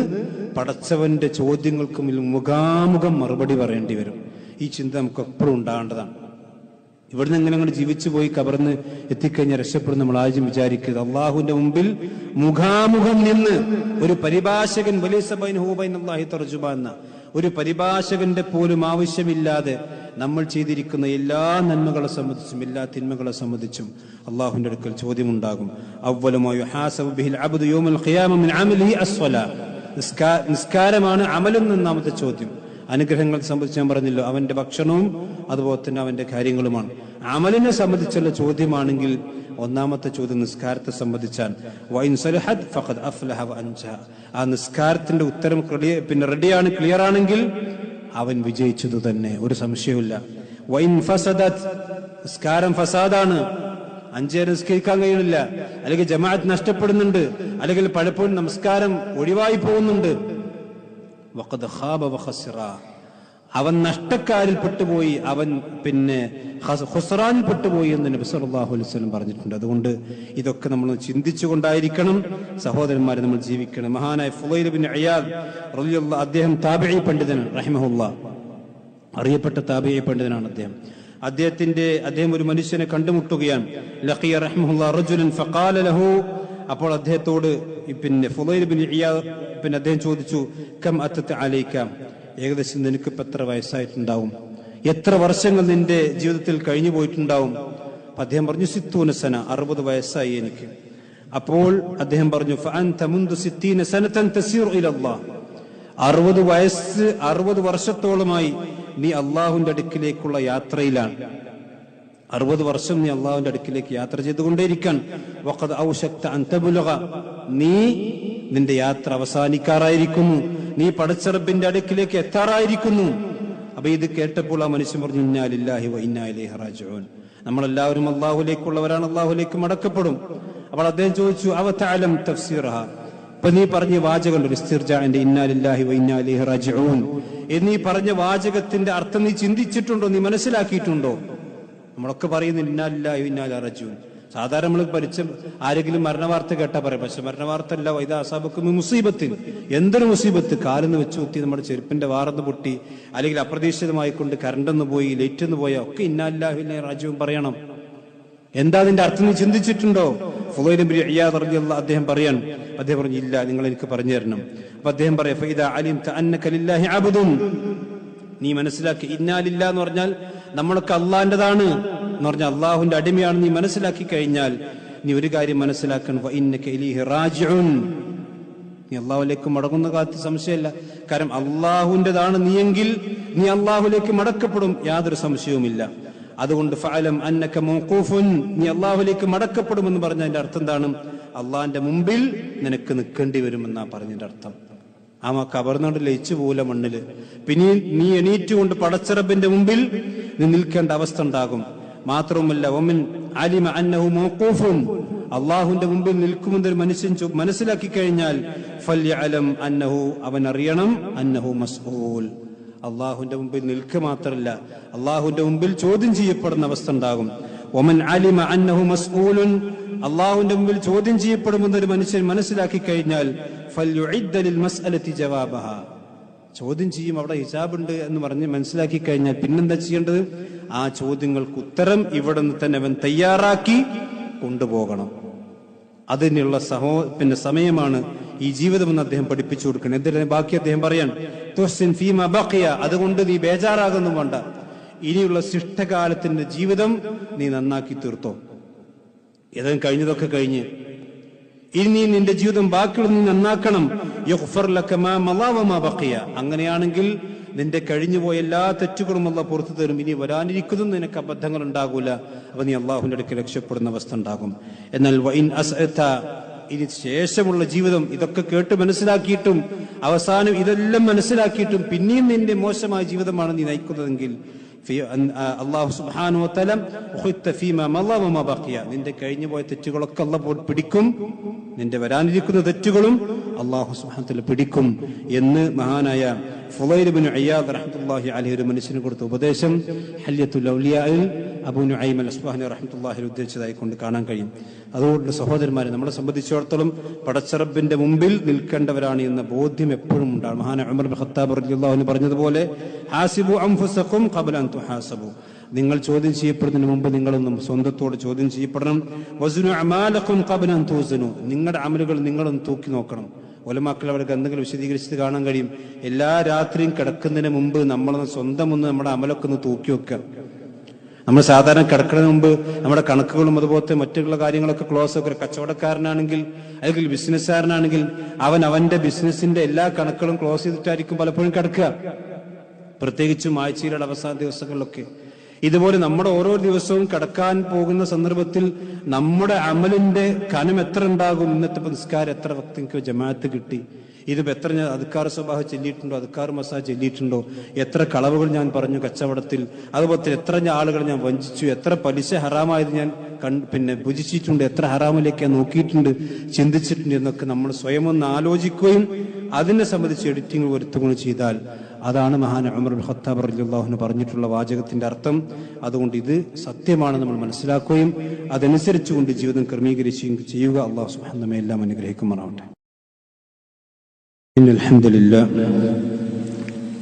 പടച്ചവന്റെ ചോദ്യങ്ങൾക്ക് മുഖാമുഖം മറുപടി പറയേണ്ടി വരും. ഈ ചിന്ത നമുക്ക് എപ്പോഴും ഉണ്ടാകേണ്ടതാണ്. ഇവിടുന്ന് എങ്ങനെ അങ്ങോട്ട് ജീവിച്ചു പോയി കബറിന്ന് എത്തിക്കഴിഞ്ഞാൽ രക്ഷപ്പെടുന്ന നമ്മൾ ആദ്യം വിചാരിക്കുക, അള്ളാഹുവിന്റെ മുമ്പിൽ മുഖാമുഖം നിന്ന് ഒരു പരിഭാഷകൻ, എന്ന ഒരു പരിഭാഷകന്റെ പോലും ആവശ്യമില്ലാതെ നമ്മൾ ചെയ്തിരിക്കുന്ന എല്ലാ നന്മകളെ സംബന്ധിച്ചും എല്ലാ തിന്മകളെ സംബന്ധിച്ചും അള്ളാഹുവിന്റെ അടുക്കൽ ചോദ്യമുണ്ടാകും. നിസ്കാരമാണ് അമലും ഒന്നാമത്തെ ചോദ്യം. അനുഗ്രഹങ്ങളെ സംബന്ധിച്ച് ഞാൻ പറഞ്ഞല്ലോ, അവന്റെ ഭക്ഷണവും അതുപോലെ തന്നെ അവന്റെ കാര്യങ്ങളുമാണ്. അമലിനെ സംബന്ധിച്ചുള്ള ചോദ്യമാണെങ്കിൽ ഒന്നാമത്തെ ചോദ്യം നിസ്കാരത്തെ സംബന്ധിച്ചാണ്. ആ നിസ്കാരത്തിന്റെ ഉത്തരം റെഡിയാണ്, ക്ലിയർ ആണെങ്കിൽ അവൻ വിജയിച്ചതു തന്നെ, ഒരു സംശയവുമില്ല. നിസ്കാരം ഫസാദാണ്, 5 നേരം നിസ്കരിക്കാൻ കഴിയുന്നില്ല, അല്ലെങ്കിൽ ജമാഅത്ത് നഷ്ടപ്പെടുന്നുണ്ട്, അല്ലെങ്കിൽ പലപ്പോഴും നമസ്കാരം ഒഴിവായി പോകുന്നുണ്ട്, അവൻ നഷ്ടക്കാരിൽ പെട്ടുപോയി, അവൻ ഖുസ്റാനിൽ പെട്ടുപോയി എന്ന് നബി സല്ലല്ലാഹു അലൈഹി വസല്ലം പറഞ്ഞിട്ടുണ്ട്. അതുകൊണ്ട് ഇതൊക്കെ നമ്മൾ ചിന്തിച്ചുകൊണ്ടായിരിക്കണം സഹോദരന്മാരെ നമ്മൾ ജീവിക്കണം. മഹാനായ ഫുളൈൽ ഇബ്നു ഇയാദ് റളിയല്ലാഹു, അദ്ദേഹം താബിഈ പണ്ഡിതനാണ് റഹിമഹുല്ലാഹ്, അറിയപ്പെട്ട താബിഈ പണ്ഡിതനാണ് അദ്ദേഹം. അദ്ദേഹം ഒരു മനുഷ്യനെ കണ്ടുമുട്ടുകയാണ്. ലഖിയ റഹിമഹുല്ലാഹ് റജുലൻ ഫഖാല ലഹു, അപ്പോൾ അദ്ദേഹത്തോട് ഫുളൈൽ ഇബ്നു ഇയാദ് അദ്ദേഹം ചോദിച്ചു, കം അത്തത അലൈക, ഏകദേശം നിനക്ക് ഇപ്പം എത്ര വയസ്സായിട്ടുണ്ടാവും, എത്ര വർഷങ്ങൾ നിന്റെ ജീവിതത്തിൽ കഴിഞ്ഞു പോയിട്ടുണ്ടാവും. അദ്ദേഹം പറഞ്ഞു 60 സന, 60 വയസ്സായി എനിക്ക്. അപ്പോൾ അദ്ദേഹം പറഞ്ഞു, ഫഅൻത മുൻദു 60 സനതൻ തസീറു ഇലല്ലാഹ്, 60 വയസ്സ് 60 വർഷത്തോളമായി നീ അള്ളാഹുവിന്റെ അടുക്കിലേക്കുള്ള യാത്രയിലാണ്. 60 വർഷം നീ അള്ളാഹുവിന്റെ അടുക്കിലേക്ക് യാത്ര ചെയ്തുകൊണ്ടേയിരിക്കാൻ. വഖദ് ഔശക്ത അൻ തബ്ലുഗ, നീ നിന്റെ യാത്ര അവസാനിക്കാറായിരിക്കുന്നു, നീ പടച്ച റബ്ബിന്റെ അടുക്കിലേക്ക് എത്താറായിരിക്കുന്നു. അപ്പൊ ഇത് കേട്ടപ്പോൾ ആ മനുഷ്യൻ പറഞ്ഞു, ഇന്നാ ലില്ലാഹി വ ഇന്നാ ഇലൈഹി റാജിഊൻ, നമ്മളെല്ലാവരും അള്ളാഹുലേക്കുള്ളവരാണ്, അള്ളാഹുലേക്ക് മടക്കപ്പെടും. അപ്പോൾ അദ്ദേഹം ചോദിച്ചു, അവ തഅലം തഫ്സീറഹ, ഇപ്പൊ നീ പറഞ്ഞ വാചകമുണ്ട് ഇസ്തിർജാഇന്റെ ഇന്നാ ലില്ലാഹി വ ഇന്നാ ഇലൈഹി റാജിഊൻ എന്നീ പറഞ്ഞ വാചകത്തിന്റെ അർത്ഥം നീ ചിന്തിച്ചിട്ടുണ്ടോ, നീ മനസ്സിലാക്കിയിട്ടുണ്ടോ? നമ്മളൊക്കെ പറയുന്നു ഇന്നാ ലില്ലാഹി വ ഇന്നാ ഇലൈഹി റാജിഊൻ. സാധാരണ നമ്മൾ ആരെങ്കിലും മരണവാർത്ത കേട്ടാ പറയാം, പക്ഷെ മരണവാർത്ത അല്ല. വൈദാ അസാബക്കും മുസീബത്തിന്, എന്തൊരു മുസീബത്ത്, കാലെന്ന് വെച്ച് കുത്തി, നമ്മുടെ ചെരുപ്പിന്റെ വാറന്ന് പൊട്ടി, അല്ലെങ്കിൽ അപ്രതീക്ഷിതമായി കൊണ്ട് കറണ്ടെന്ന് പോയി, ലൈറ്റ് എന്ന് പോയാൽ ഒക്കെ ഇന്നാ ലില്ലാഹി വ ഇന്നാ ഇലൈഹി റാജിഊൻ പറയണം. എന്താ അതിന്റെ അർത്ഥം നീ ചിന്തിച്ചിട്ടുണ്ടോ? ഫുളൈൽ ഇബ്നു ഇയാദ് റളിയല്ലാഹു അദ്ദേഹം പറഞ്ഞു ഇല്ല, നിങ്ങൾ എനിക്ക് പറഞ്ഞു തരണം. അപ്പൊ അദ്ദേഹം പറയാം, ഫഇദാ അലിംത അന്നക ലില്ലാഹി അബ്ദുൻ, നീ മനസ്സിലാക്കി, ഇന്നാ ലില്ലാഹ് എന്ന് പറഞ്ഞാൽ നമ്മളൊക്കെ അള്ളാഹിന്റെതാണ് എന്ന് പറഞ്ഞാൽ അള്ളാഹുവിന്റെ അടിമയാണ് നീ മനസ്സിലാക്കി കഴിഞ്ഞാൽ നീ ഒരു കാര്യം മനസ്സിലാക്കണം, വഇന്നക ഇലൈഹി റാജിഉൻ, നീ അള്ളാഹുലേക്ക് മടങ്ങുന്ന കാലത്ത് സംശയമില്ല. കാരണം അള്ളാഹുവിൻ്റെതാണ് നീയെങ്കിൽ നീ അള്ളാഹുലേക്ക് മടക്കപ്പെടും, യാതൊരു സംശയവുമില്ല. അതുകൊണ്ട് ഫഅലം അന്നക മൗഖൂഫുൻ, നീ അള്ളാഹുലേക്ക് മടക്കപ്പെടുമെന്ന് പറഞ്ഞതിന്റെ അർത്ഥം എന്താണ്? അള്ളാഹിന്റെ മുമ്പിൽ നിനക്ക് നിൽക്കേണ്ടി വരുമെന്നാ പറഞ്ഞതിന്റെ അർത്ഥം. ആ കബർന്നുകൊണ്ട് ലയിച്ചു പോകില്ല മണ്ണില്. പിന്നെ നീ എണീറ്റുകൊണ്ട് പടച്ചറബിന്റെ മുമ്പിൽ നീ നിൽക്കേണ്ട അവസ്ഥ ഉണ്ടാകും. മാത്രവുമല്ല, വമൻ അലിമ അന്നഹു മൗഖൂഫുൻ, അള്ളാഹുവിന്റെ മുമ്പിൽ നിൽക്കുമെന്ന് ഒരു മനുഷ്യൻ മനസ്സിലാക്കി കഴിഞ്ഞാൽ ഫൽയഅലം അന്നഹു, അവൻ അറിയണം, അന്നഹു മസ്ഊൽ, അള്ളാഹുവിന്റെ മുമ്പിൽ നിൽക്കുക മാത്രമല്ല അള്ളാഹുവിന്റെ മുമ്പിൽ ചോദ്യം ചെയ്യപ്പെടുന്ന അവസ്ഥ ഉണ്ടാകും. വമൻ അലിമ അന്നഹു മസ്ഊലുൻ, അള്ളാഹുവിന്റെ മുമ്പിൽ ചോദ്യം ചെയ്യപ്പെടുമെന്ന് ഒരു മനുഷ്യൻ മനസ്സിലാക്കി കഴിഞ്ഞാൽ ഫൽയുഇദ്ദ ലിൽ മസ്അലതി ജവാബഹ, ചോദ്യം ചെയ്യും, അവിടെ ഹിസാബുണ്ട് എന്ന് പറഞ്ഞ് മനസ്സിലാക്കി കഴിഞ്ഞാൽ പിന്നെന്താ ചെയ്യേണ്ടത്? ആ ചോദ്യങ്ങൾക്ക് ഉത്തരം ഇവിടെ നിന്ന് തന്നെ അവൻ തയ്യാറാക്കി കൊണ്ടുപോകണം. അതിനുള്ള സമയമാണ് ഈ ജീവിതമെന്ന് അദ്ദേഹം പഠിപ്പിച്ചു കൊടുക്കണം. എന്തിനാ ബാക്കി അദ്ദേഹം പറയാൻ, അതുകൊണ്ട് നീ ബേജാറാകുന്നു വേണ്ട, ഇനിയുള്ള ശിഷ്ടകാലത്തിന്റെ ജീവിതം നീ നന്നാക്കി തീർത്തോ. ഏതും കഴിഞ്ഞതൊക്കെ കഴിഞ്ഞ് ഇനി നിന്റെ ജീവിതം ബാക്കിയുള്ള നീ നന്നാക്കണം. അങ്ങനെയാണെങ്കിൽ നിന്റെ കഴിഞ്ഞുപോയ എല്ലാ തെറ്റുകളും അല്ലാഹു പുറത്തു തരും. ഇനി വരാനിരിക്കുന്നതും നിനക്ക് അബദ്ധങ്ങൾ ഉണ്ടാകൂല. അപ്പൊ നീ അള്ളാഹുവിന്റെ അടുക്കൽ രക്ഷപ്പെടുന്ന അവസ്ഥ ഉണ്ടാകും. എന്നാൽ ഇനി ശേഷമുള്ള ജീവിതം ഇതൊക്കെ കേട്ട് മനസ്സിലാക്കിയിട്ടും അവസാനം ഇതെല്ലാം മനസ്സിലാക്കിയിട്ടും പിന്നെയും നിന്റെ മോശമായ ജീവിതമാണ് നീ നയിക്കുന്നതെങ്കിൽ അല്ലാഹു സുബ്ഹാനഹു വ തആല ഫീമാ മളാ വമാ ബഖിയ, നിന്റെ കഴിഞ്ഞു പോയ തെറ്റുകളൊക്കെ അല്ലാഹു പിടിക്കും, നിന്റെ വരാനിരിക്കുന്ന തെറ്റുകളും അല്ലാഹു സുബ്ഹാനഹു വ തആല പിടിക്കും എന്ന് മഹാനായ ഫുളൈൽ ഇബ്നു ഇയാദ് റഹ്മത്തുള്ളാഹി അലൈഹി ഒരു മനുഷ്യന് കൊടുത്ത ഉപദേശം ഹല്യത്തുൽ ഔലിയായിൽ അബൂ നുഐം അൽ അസ്ബഹാനി റഹ്മത്തുള്ളാഹി അലൈഹി ഉദ്ധരിച്ചതായി കൊണ്ട് കാണാൻ കഴിയും. അതുകൊണ്ട് സഹോദരന്മാരെ, നമ്മളെ സംബന്ധിച്ചിടത്തോളം പടച്ചറബിന്റെ മുമ്പിൽ നിൽക്കേണ്ടവരാണ് എന്ന ബോധ്യം എപ്പോഴും ഉണ്ടാകും. മഹാനായ ഉമർ ഇബ്നു ഖത്താബ് റളിയല്ലാഹു അൻഹു പറഞ്ഞതുപോലെ, ഹാസിബു അൻഫുസകും ഖബ്ല അൻ തുഹാസബു, നിങ്ങൾ ചോദ്യം ചെയ്യപ്പെടുന്നതിന് മുമ്പ് നിങ്ങളൊന്നും സ്വന്തത്തോട് ചോദ്യം ചെയ്യപ്പെടണം. വസ്നു അമാലകും ഖബ്ല അൻ തുസ്നു, നിങ്ങളുടെ അമലുകൾ നിങ്ങളൊന്ന് തൂക്കി നോക്കണം. ഉലമാക്കൾ അവർക്ക് എന്തെങ്കിലും വിശദീകരിച്ചത് കാണാൻ കഴിയും. എല്ലാ രാത്രിയും കിടക്കുന്നതിന് മുമ്പ് നമ്മളൊന്ന് സ്വന്തം നമ്മുടെ അമലൊക്കെ ഒന്ന് തൂക്കി വെക്കുക. നമ്മൾ സാധാരണ കിടക്കുന്നതിന് മുമ്പ് നമ്മുടെ കണക്കുകളും അതുപോലത്തെ മറ്റുള്ള കാര്യങ്ങളൊക്കെ ക്ലോസ് ഒക്കെ. കച്ചവടക്കാരനാണെങ്കിൽ അല്ലെങ്കിൽ ബിസിനസ്സുകാരനാണെങ്കിൽ അവന്റെ ബിസിനസിന്റെ എല്ലാ കണക്കുകളും ക്ലോസ് ചെയ്തിട്ടായിരിക്കും പലപ്പോഴും കിടക്കുക, പ്രത്യേകിച്ചും ആഴ്ചയിലുള്ള അവസാന ദിവസങ്ങളിലൊക്കെ. ഇതുപോലെ നമ്മുടെ ഓരോ ദിവസവും കടക്കാൻ പോകുന്ന സന്ദർഭത്തിൽ നമ്മുടെ അമലിന്റെ കനം എത്ര ഉണ്ടാകും? ഇന്നത്തെ നിസ്കാരം എത്ര വക്തിക്ക് ജമാഅത്ത് കിട്ടി, ഇതിപ്പോ എത്ര ഞാൻ അദ്കാർ സ്വഭാവം ചൊല്ലിയിട്ടുണ്ടോ, അദ്കാർ മസാജ് ചൊല്ലിയിട്ടുണ്ടോ, എത്ര കളവുകൾ ഞാൻ പറഞ്ഞു കച്ചവടത്തിൽ, അതുപോലെ എത്ര ആളുകൾ ഞാൻ വഞ്ചിച്ചു, എത്ര പലിശ ഹറാമായത് ഞാൻ ഭുജിച്ചിട്ടുണ്ട്, എത്ര ഹറാമിലേക്ക് ഞാൻ നോക്കിയിട്ടുണ്ട്, ചിന്തിച്ചിട്ടുണ്ട് എന്നൊക്കെ നമ്മൾ സ്വയം ഒന്ന് ആലോചിക്കുകയും അതിനെ സംബന്ധിച്ച് എഡിറ്റിംഗ് വരുത്തുകയും ചെയ്താൽ അതാണ് മഹാൻ ഉമർ ഇബ്നു ഖത്താബ് റളിയല്ലാഹു അൻഹു പറഞ്ഞിട്ടുള്ള വാചകത്തിന്റെ അർത്ഥം. അതുകൊണ്ട് ഇത് സത്യമാണ് നമ്മൾ മനസ്സിലാക്കുകയും അതനുസരിച്ചുകൊണ്ട് ജീവിതം ക്രമീകരിക്കുകയും ചെയ്യുക. അല്ലാഹു സുബ്ഹാനഹു വ തആല എല്ലാം അനുഗ്രഹിക്കുമാറാവട്ടെ. ഇന്നൽ ഹംദുലില്ലാഹ്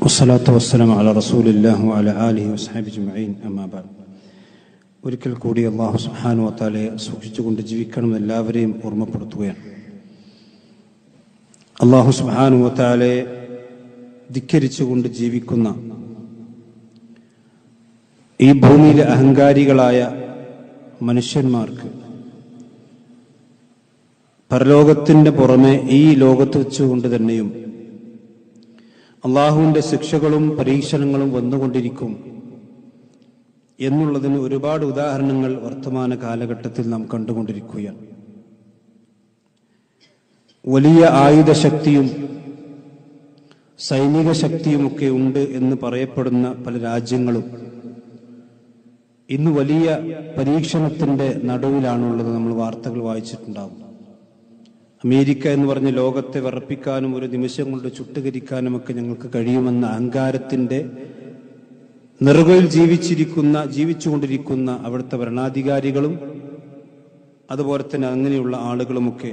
വസ്സലാത്തു വസ്സലാമു അലാ റസൂലില്ലാഹി വഅലാ ആലിഹി വസ്ഹബിഹി അജ്മഈൻ, അമ്മാ ബഅദ്. ഒരിക്കൽ കൂടി അല്ലാഹു സുബ്ഹാനഹു വ തആലയെ സൂക്ഷിച്ചുകൊണ്ട് ജീവിക്കണം എല്ലാവരെയും ഓർമ്മപ്പെടുത്തുകയാണ്. അല്ലാഹു സുബ്ഹാനഹു വ തആലയെ ധിക്കരിച്ചുകൊണ്ട് ജീവിക്കുന്ന ഈ ഭൂമിയിലെ അഹങ്കാരികളായ മനുഷ്യന്മാർക്ക് പരലോകത്തിന്റെ പുറമെ ഈ ലോകത്ത് വെച്ചുകൊണ്ട് തന്നെയും അള്ളാഹുവിന്റെ ശിക്ഷകളും പരീക്ഷണങ്ങളും വന്നുകൊണ്ടിരിക്കും എന്നുള്ളതിന് ഒരുപാട് ഉദാഹരണങ്ങൾ വർത്തമാന കാലഘട്ടത്തിൽ നാം കണ്ടുകൊണ്ടിരിക്കുകയാണ്. വലിയ ആയുധശക്തിയും സൈനിക ശക്തിയുമൊക്കെ ഉണ്ട് എന്ന് പറയപ്പെടുന്ന പല രാജ്യങ്ങളും ഇന്ന് വലിയ പരീക്ഷണത്തിന്റെ നടുവിലാണുള്ളത്. നമ്മൾ വാർത്തകൾ വായിച്ചിട്ടുണ്ടാകും. അമേരിക്ക എന്ന് പറഞ്ഞ് ലോകത്തെ വിറപ്പിക്കാനും ഒരു നിമിഷം കൊണ്ട് ചുട്ടുകരിക്കാനുമൊക്കെ ഞങ്ങൾക്ക് കഴിയുമെന്ന അഹങ്കാരത്തിന്റെ നെറുകയിൽ ജീവിച്ചുകൊണ്ടിരിക്കുന്ന അവിടുത്തെ ഭരണാധികാരികളും അതുപോലെ തന്നെ അങ്ങനെയുള്ള ആളുകളുമൊക്കെ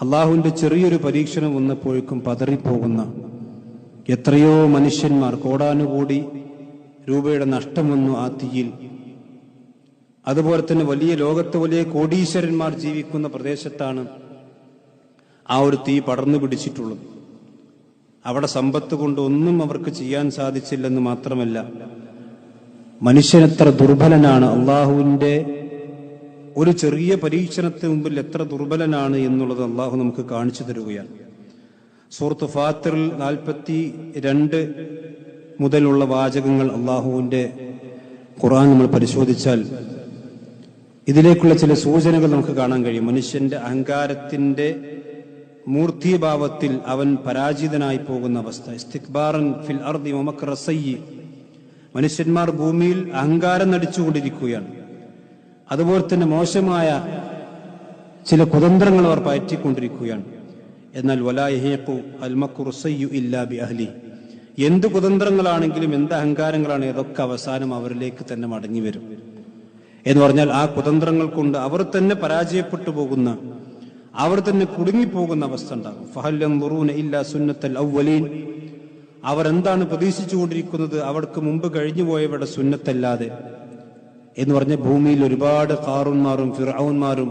അള്ളാഹുവിന്റെ ചെറിയൊരു പരീക്ഷണം വന്നപ്പോഴേക്കും പതറിപ്പോകുന്ന എത്രയോ മനുഷ്യന്മാർ, കോടാനുകോടി രൂപയുടെ നഷ്ടം വന്നു ആ തീയിൽ. അതുപോലെ തന്നെ ലോകത്ത് വലിയ കോടീശ്വരന്മാർ ജീവിക്കുന്ന പ്രദേശത്താണ് ആ ഒരു തീ പടർന്നു പിടിച്ചിട്ടുള്ളത്. അവിടെ സമ്പത്ത് കൊണ്ട് ഒന്നും അവർക്ക് ചെയ്യാൻ സാധിച്ചില്ലെന്ന് മാത്രമല്ല, മനുഷ്യനെത്ര ദുർബലനാണ്, അള്ളാഹുവിന്റെ ഒരു ചെറിയ പരീക്ഷണത്തിന് മുമ്പിൽ എത്ര ദുർബലനാണ് എന്നുള്ളത് അള്ളാഹു നമുക്ക് കാണിച്ചു തരികയാണ്. സൂറത്ത് ഫാത്തിറിൽ 42 മുതലുള്ള വാചകങ്ങൾ അള്ളാഹുവിന്റെ ഖുർആൻ നമ്മൾ പരിശോധിച്ചാൽ ഇതിലേക്കുള്ള ചില സൂചനകൾ നമുക്ക് കാണാൻ കഴിയും. മനുഷ്യന്റെ അഹങ്കാരത്തിന്റെ മൂർത്തിഭാവത്തിൽ അവൻ പരാജിതനായി പോകുന്ന അവസ്ഥ. ഇസ്തിക്ബാറൻ ഫിൽ അർദി വമക്ര സയ്യി, മനുഷ്യന്മാർ ഭൂമിയിൽ അഹങ്കാരം നടിച്ചുകൊണ്ടിരിക്കുകയാണ്. അതുപോലെ തന്നെ മോശമായ ചില കുതന്ത്രങ്ങൾ അവർ പയറ്റിക്കൊണ്ടിരിക്കുകയാണ്. എന്നാൽ വലാ യഹീഖു അൽ മക്റു സയ്യു ഇല്ലാ ബി അഹ്ലി, എന്ത് കുതന്ത്രങ്ങളാണെങ്കിലും എന്ത് അഹങ്കാരങ്ങളാണ് അതൊക്കെ അവസാനം അവരിലേക്ക് തന്നെ മടങ്ങി വരും എന്ന് പറഞ്ഞാൽ ആ കുതന്ത്രങ്ങൾ കൊണ്ട് അവർ തന്നെ പരാജയപ്പെട്ടു പോകുന്ന, അവർ തന്നെ കുടുങ്ങിപ്പോകുന്ന അവസ്ഥ ഉണ്ടാകും. ഫഹൽ യൻദുറൂന ഇല്ലാ സുന്നത്തൽ അവ്വലീൻ, അവരെന്താണ് പ്രതീക്ഷിച്ചുകൊണ്ടിരിക്കുന്നത്? അവർക്ക് മുമ്പ് കഴിഞ്ഞു പോയവരുടെ സുന്നത്തല്ലാതെ എന്ന് പറഞ്ഞ ഭൂമിയിൽ ഒരുപാട് ഖാറൂൻമാരും ഫിർഔൻമാരും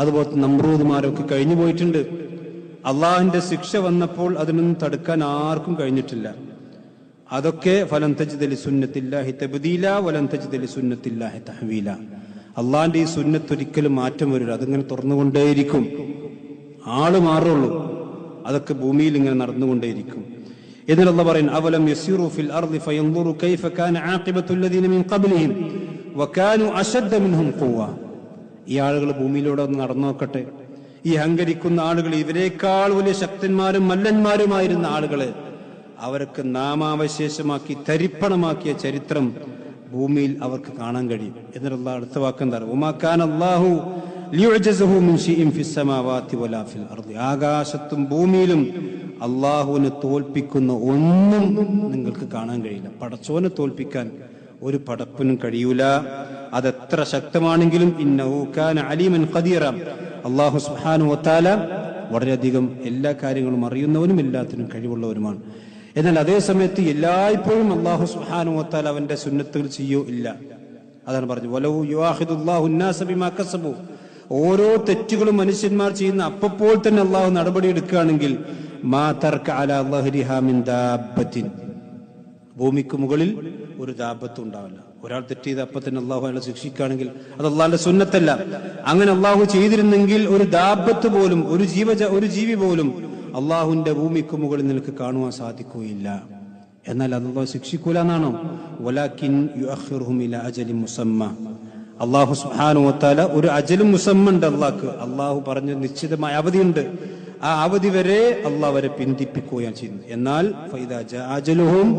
അതുപോലെ നമ്രൂദ്മാരും ഒക്കെ കഴിഞ്ഞു പോയിട്ടുണ്ട്. അള്ളാഹിന്റെ ശിക്ഷ വന്നപ്പോൾ അതിനൊന്നും തടുക്കാൻ ആർക്കും കഴിഞ്ഞിട്ടില്ല. അതൊക്കെ ഫലൻ തജിദ ലിസുന്നത്തില്ലാഹി തബ്ദീല വലൻ തജിദ ലിസുന്നത്തില്ലാഹി തഹ്വീല. അള്ളാഹിന്റെ ഈ സുന്നത്ത് ഒരിക്കലും മാറ്റം വരില്ല, അതിങ്ങനെ തുറന്നുകൊണ്ടേയിരിക്കും. ആള് മാറുള്ളൂ, അതൊക്കെ ഭൂമിയിൽ ഇങ്ങനെ നടന്നുകൊണ്ടേയിരിക്കും. എന്നിട്ട് അല്ലാഹു പറയുന്നു, അവലം യസിറു ഫിൽ അർളി ഫയൻദുറു കൈഫ കാന ആഖിബത്തുൽ ലദീന മിൻ ഖബ്ലിഹിം വകാനു അശദ്ദ മിൻഹും ഖുവ്വ. ഈ ആളുകൾ ഭൂമിയിലൂടെ ഒന്ന് നടന്നു നോക്കട്ടെ. ഈ അഹങ്കരിക്കുന്ന ആളുകൾ, ഇവരെക്കാൾ വലിയ ശക്തന്മാരും മല്ലന്മാരുമായിരുന്ന ആളുകള്, അവർക്ക് നാമാവശേഷമാക്കി തരിപ്പണമാക്കിയ ചരിത്രം ഭൂമിയിൽ അവർക്ക് കാണാൻ കഴിയും. എന്നിട്ട് അടുത്ത വാക്കെന്താ? വമാ കാന അല്ലാഹു ലിയുഅ്ജിസഹു മിൻ ശൈഇൻ ഫിസ് സമാവാതി വലാ ഫിൽ അർദി. ആകാശത്തും ഭൂമിയിലും അള്ളാഹുവിനെ തോൽപ്പിക്കുന്ന ഒന്നും നിങ്ങൾക്ക് കാണാൻ കഴിയില്ല. പടച്ചോനെ തോൽപ്പിക്കാൻ ഒരു പടപ്പിനും കഴിയൂല, അതെത്ര ശക്തമാണെങ്കിലും. ഇന്നഹു കാന അലീമൻ ഖദീറ, അല്ലാഹു സുബ്ഹാനഹു വ തആല വളരെയധികം എല്ലാ കാര്യങ്ങളും അറിയുന്നവനും എല്ലാത്തിനും കഴിവുള്ളവരുമാണ്. എന്നാൽ അതേ സമയത്ത് എല്ലായ്പ്പോഴും അല്ലാഹു സുബ്ഹാനഹു വ തആല അവന്റെ സുന്നത്തുകൾ ചെയ്യോ ഇല്ല. അതാണ് പറഞ്ഞു, വലൗ യുആഖിദുല്ലാഹു അന്നാസ ബിമാ കസബു, ഓരോ തെറ്റുകളും മനുഷ്യന്മാർ ചെയ്യുന്ന അപ്പോൾ തന്നെ അള്ളാഹു നടപടി എടുക്കുകയാണെങ്കിൽ മാ തർക അലാ ളഹ്രിഹാ മിൻ ദാബത്തിൻ, ഭൂമിക്ക് മുകളിൽ ഒരു ദാബത്തും ഉണ്ടാവില്ല. ഒരാൾ തെറ്റ് ചെയ്ത് അപ്പൊ തന്നെ അള്ളാഹു അയാളെ ശിക്ഷിക്കുകയാണെങ്കിൽ അത് അള്ളാഹിന്റെ സുന്നത്തല്ല. അങ്ങനെ അള്ളാഹു ചെയ്തിരുന്നെങ്കിൽ ഒരു ദാബത്ത് പോലും, ഒരു ജീവി പോലും അള്ളാഹുവിന്റെ ഭൂമിക്ക് മുകളിൽ നിനക്ക് കാണുവാൻ സാധിക്കുകയില്ല. എന്നാൽ അത് അള്ളാഹു ശിക്ഷിക്കൂല എന്നാണോ? വലാകിൻ യുഅഖിറുഹും ഇലാ അജലിൻ മുസമ്മ, അള്ളാഹു സുബ്ഹാനഹു വ തആല ഒരു അജലും മുസമ്മ ഉണ്ട് അള്ളാഹ്ക്ക്. അള്ളാഹു പറഞ്ഞ നിശ്ചിതമായ അവധിയുണ്ട്, ആ അവധി വരെ അള്ളാഹു വരെ പിന്തിപ്പിക്കുകയാണ് ചെയ്യുന്നത്. എന്നാൽ ഫൈദാ ജാ അജലുഹും,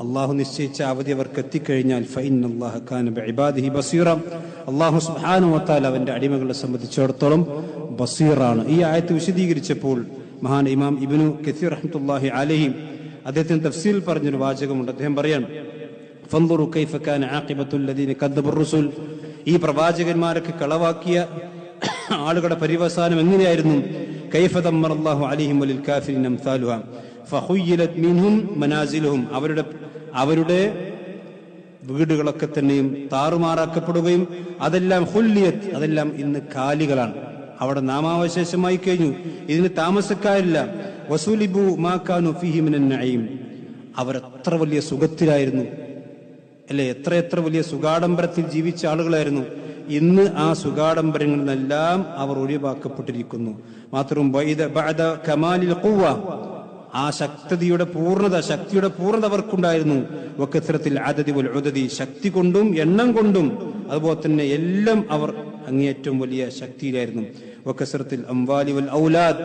അള്ളാഹു നിശ്ചയിച്ച അവധി അവർക്ക് എത്തിക്കഴിഞ്ഞാൽ ഫഇന്നല്ലാഹ കാന ബിഇബാദിഹി ബസീറ, അള്ളാഹു സുബ്ഹാനഹു വ തആല അവന്റെ അടിമകളെ സംബന്ധിച്ചിടത്തോളം ബസീറാണ്. ഈ ആയത്ത് വിശദീകരിച്ചപ്പോൾ മഹാൻ ഇമാം ഇബ്നു കസീർ റഹ്മത്തുള്ളാഹി അലൈഹി അദ്ദേഹത്തിന് തഫ്സീറിൽ പറഞ്ഞൊരു വാചകമുണ്ട്. അദ്ദേഹം പറയാണ്, ഫൻദുറു കൈഫ കാന ആഖിബത്തുൽ ലദീന കദ്ദബു റുസുൽ, ഈ പ്രവാചകന്മാരൊക്കെ കളവാക്കിയ ആളുകളുടെ പര്യവസാനം എങ്ങനെയായിരുന്നു? കൈഫ ദമ്മറല്ലാഹു അലൈഹിം വലിൽ കാഫിരിൻ അംസാലുഹ ഫഖുയ്യിലത് മിൻഹും മനാസിലുഹും, അവരുടെ വീടുകളൊക്കെ തന്നെയും താറുമാറാക്കപ്പെടുകയും അതെല്ലാം ഹുല്ലിയത്, അതെല്ലാം ഇന്ന് കാലികളാണ്, അവിടെ നാമാവശേഷമായി കഴിഞ്ഞു, ഇതിന് താമസക്കാരില്ല. വസുലിബു മാ കാനു ഫീഹി മിനൻ നഈം, അവരെത്ര വലിയ സുഖത്തിലായിരുന്നു അല്ലെ, എത്ര വലിയ സുഖാഡംബരത്തിൽ ജീവിച്ച ആളുകളായിരുന്നു. ഇന്ന് ആ സുഖാഡംബരങ്ങളിലെല്ലാം അവർ ഒഴിവാക്കപ്പെട്ടിരിക്കുന്നു. മാത്രം ബഅദ കമാലിൽ ഖുവ്വ, ആ ശക്തിയുടെ പൂർണ്ണത അവർക്കുണ്ടായിരുന്നു. വകത്രത്തിൽ അദദി വൽ ഉദദി, ശക്തി കൊണ്ടും എണ്ണം കൊണ്ടും അതുപോലെ തന്നെ എല്ലാം അവർ അങ്ങേയറ്റം വലിയ ശക്തിയിലായിരുന്നു. വകസ്റത്തിൽ അംവാലി വൽ ഔലാദ്,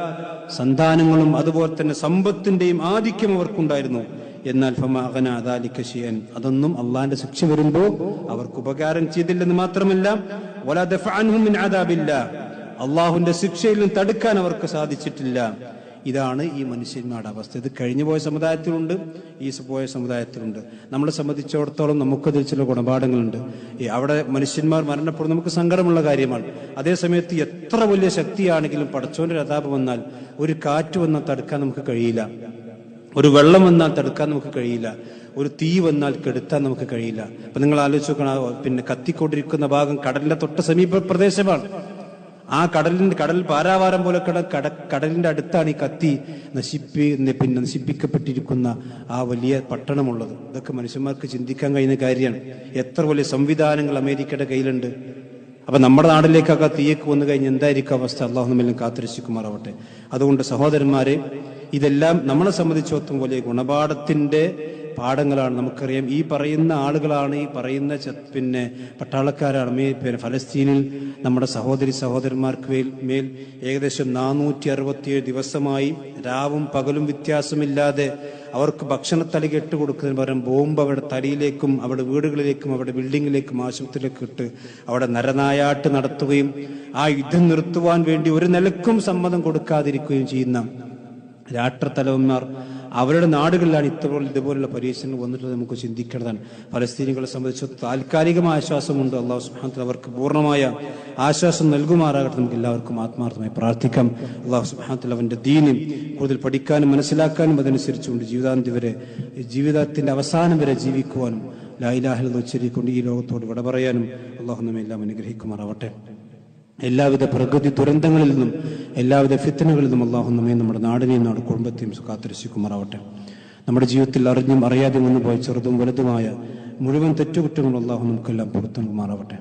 സന്താനങ്ങളും അതുപോലെ തന്നെ സമ്പത്തിന്റെയും ആധിക്യം അവർക്കുണ്ടായിരുന്നു. എന്നാൽ ഫമാ അഗ്നാ ദാലിക ശൈഅൻ, അതൊന്നും അള്ളാഹിന്റെ ശിക്ഷ വരുമ്പോൾ അവർക്ക് ഉപകാരം ചെയ്തില്ലെന്ന് മാത്രമല്ല, വലാ ദഫഅൻഹും മിൻ അദാബില്ലാഹ്, അള്ളാഹുവിന്റെ ശിക്ഷയിൽ നിന്ന് തടുക്കാൻ അവർക്ക് സാധിച്ചിട്ടില്ല. ഇതാണ് ഈ മനുഷ്യന്മാരുടെ അവസ്ഥ. ഇത് കഴിഞ്ഞു പോയ സമുദായത്തിലുണ്ട്, ഈ പോയ സമുദായത്തിലുണ്ട്. നമ്മളെ സംബന്ധിച്ചിടത്തോളം നമുക്കതിൽ ചില ഗുണപാഠങ്ങളുണ്ട്. അവിടെ മനുഷ്യന്മാർ മരണപ്പെടുന്നത് നമുക്ക് സങ്കടമുള്ള കാര്യമാണ്. അതേസമയത്ത് എത്ര വലിയ ശക്തിയാണെങ്കിലും പടച്ചോന്റെ അതാപം വന്നാൽ, ഒരു കാറ്റ് വന്നാൽ തടുക്കാൻ നമുക്ക് കഴിയില്ല. ഒരു വെള്ളം വന്നാൽ തടുക്കാൻ നമുക്ക് കഴിയില്ല, ഒരു തീ വന്നാൽ കെടുത്താൻ നമുക്ക് കഴിയില്ല. അപ്പൊ നിങ്ങൾ ആലോചിച്ച് നോക്കണം, പിന്നെ കത്തിക്കൊണ്ടിരിക്കുന്ന ഭാഗം കടലിന്റെ തൊട്ട് സമീപ പ്രദേശമാണ്. ആ കടൽ പാരാവാരം പോലെ കടലിന്റെ അടുത്താണ് ഈ കത്തി നശിപ്പിക്കപ്പെട്ടിരിക്കുന്ന ആ വലിയ പട്ടണമുള്ളത്. ഇതൊക്കെ മനുഷ്യന്മാർക്ക് ചിന്തിക്കാൻ കഴിയുന്ന കാര്യമാണ്. എത്ര വലിയ സംവിധാനങ്ങൾ അമേരിക്കയുടെ കയ്യിലുണ്ട്. അപ്പൊ നമ്മുടെ നാട്ടിലേക്കൊക്കെ തീയൊക്കെ വന്നു കഴിഞ്ഞ് എന്തായിരിക്കും അവസ്ഥ? അള്ളാഹു നമ്മെല്ലാം കാത്തുരക്ഷിക്കുമാറാവട്ടെ. അതുകൊണ്ട് സഹോദരന്മാരെ, ഇതെല്ലാം നമ്മളെ സംബന്ധിച്ചിടത്തോളം വലിയ ഗുണപാഠത്തിന്റെ പാഠങ്ങളാണ്. നമുക്കറിയാം, ഈ പറയുന്ന ആളുകളാണ്, ഈ പറയുന്ന പിന്നെ പട്ടാളക്കാരാണ് പിന്നെ ഫലസ്തീനിൽ നമ്മുടെ സഹോദരന്മാർക്ക് മേൽ ഏകദേശം 467 ദിവസമായി രാവും പകലും വ്യത്യാസമില്ലാതെ അവർക്ക് ഭക്ഷണത്തലിക ഇട്ട് കൊടുക്കുന്നതിന് പകരം ബോംബ് അവരുടെ തലയിലേക്കും അവരുടെ വീടുകളിലേക്കും അവരുടെ ബിൽഡിങ്ങിലേക്കും ആശുപത്രിയിലേക്കും ഇട്ട് അവിടെ നരനായാട്ട് നടത്തുകയും ആ യുദ്ധം നിർത്തുവാൻ വേണ്ടി ഒരു നിലക്കും സമ്മതം കൊടുക്കാതിരിക്കുകയും ചെയ്യുന്ന രാഷ്ട്രത്തലവന്മാർ അവരുടെ നാടുകളിലാണ് ഇതുപോലുള്ള പരീക്ഷണങ്ങൾ വന്നിട്ടുള്ളത്. നമുക്ക് ചിന്തിക്കേണ്ടതാണ്. ഫലസ്തീനികളെ സംബന്ധിച്ച് താൽക്കാലികമായ ആശ്വാസമുണ്ട്. അള്ളാഹു സുബ്ഹാനഹു വ തആല അവർക്ക് പൂർണ്ണമായ ആശ്വാസം നൽകുമാറാകട്ടെ. നമുക്ക് എല്ലാവർക്കും ആത്മാർത്ഥമായി പ്രാർത്ഥിക്കാം. അള്ളാഹു സുബ്ഹാനഹു വ തആല അവന്റെ ദീനും കൂടുതൽ പഠിക്കാനും മനസ്സിലാക്കാനും അതനുസരിച്ചുകൊണ്ട് ജീവിതത്തിന്റെ അവസാനം വരെ ജീവിക്കുവാനും ലാ ഇലാഹ ഇല്ലല്ലാഹ് ഉച്ചരിക്കൊണ്ട് ഈ ലോകത്തോട് വിട പറയാനും അള്ളാഹു നമ്മെ എല്ലാം അനുഗ്രഹിക്കുമാറാവട്ടെ. എല്ലാവിധ പ്രകൃതി ദുരന്തങ്ങളിൽ നിന്നും എല്ലാവിധ ഫിത്നകളിൽ നിന്നും അള്ളാഹു നമ്മെ നമ്മുടെ നാടിനെയും നമ്മുടെ കുടുംബത്തെയും കാത്തുരക്ഷിക്കുമാറാവട്ടെ. നമ്മുടെ ജീവിതത്തിൽ അറിഞ്ഞും അറിയാതെയും വന്നുപോയ ചെറുതും വലുതുമായ മുഴുവൻ തെറ്റുകുറ്റങ്ങളും അള്ളാഹു നമുക്കെല്ലാം പുറത്തു നൽകുമാറാവട്ടെ.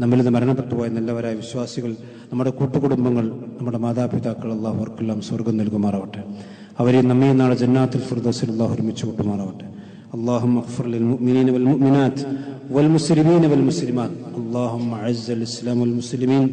നമ്മളിൽ നിന്ന് മരണപ്പെട്ടുപോയ നല്ലവരായ വിശ്വാസികൾ, നമ്മുടെ കൂട്ടുകുടുംബങ്ങൾ, നമ്മുടെ മാതാപിതാക്കൾ, അള്ളാഹു അവർക്കെല്ലാം സ്വർഗം നൽകുമാറാവട്ടെ. അവരെ നമ്മെ നാളെ ജന്നാത്തുൽ ഫിർദൗസിൽ അള്ളാഹു ഒരുമിച്ച് കൂട്ടുമാറാവട്ടെ. اللهم اغفر للمؤمنين والمؤمنات والمسلمين والمسلمات. اللهم اعز الإسلام والمسلمين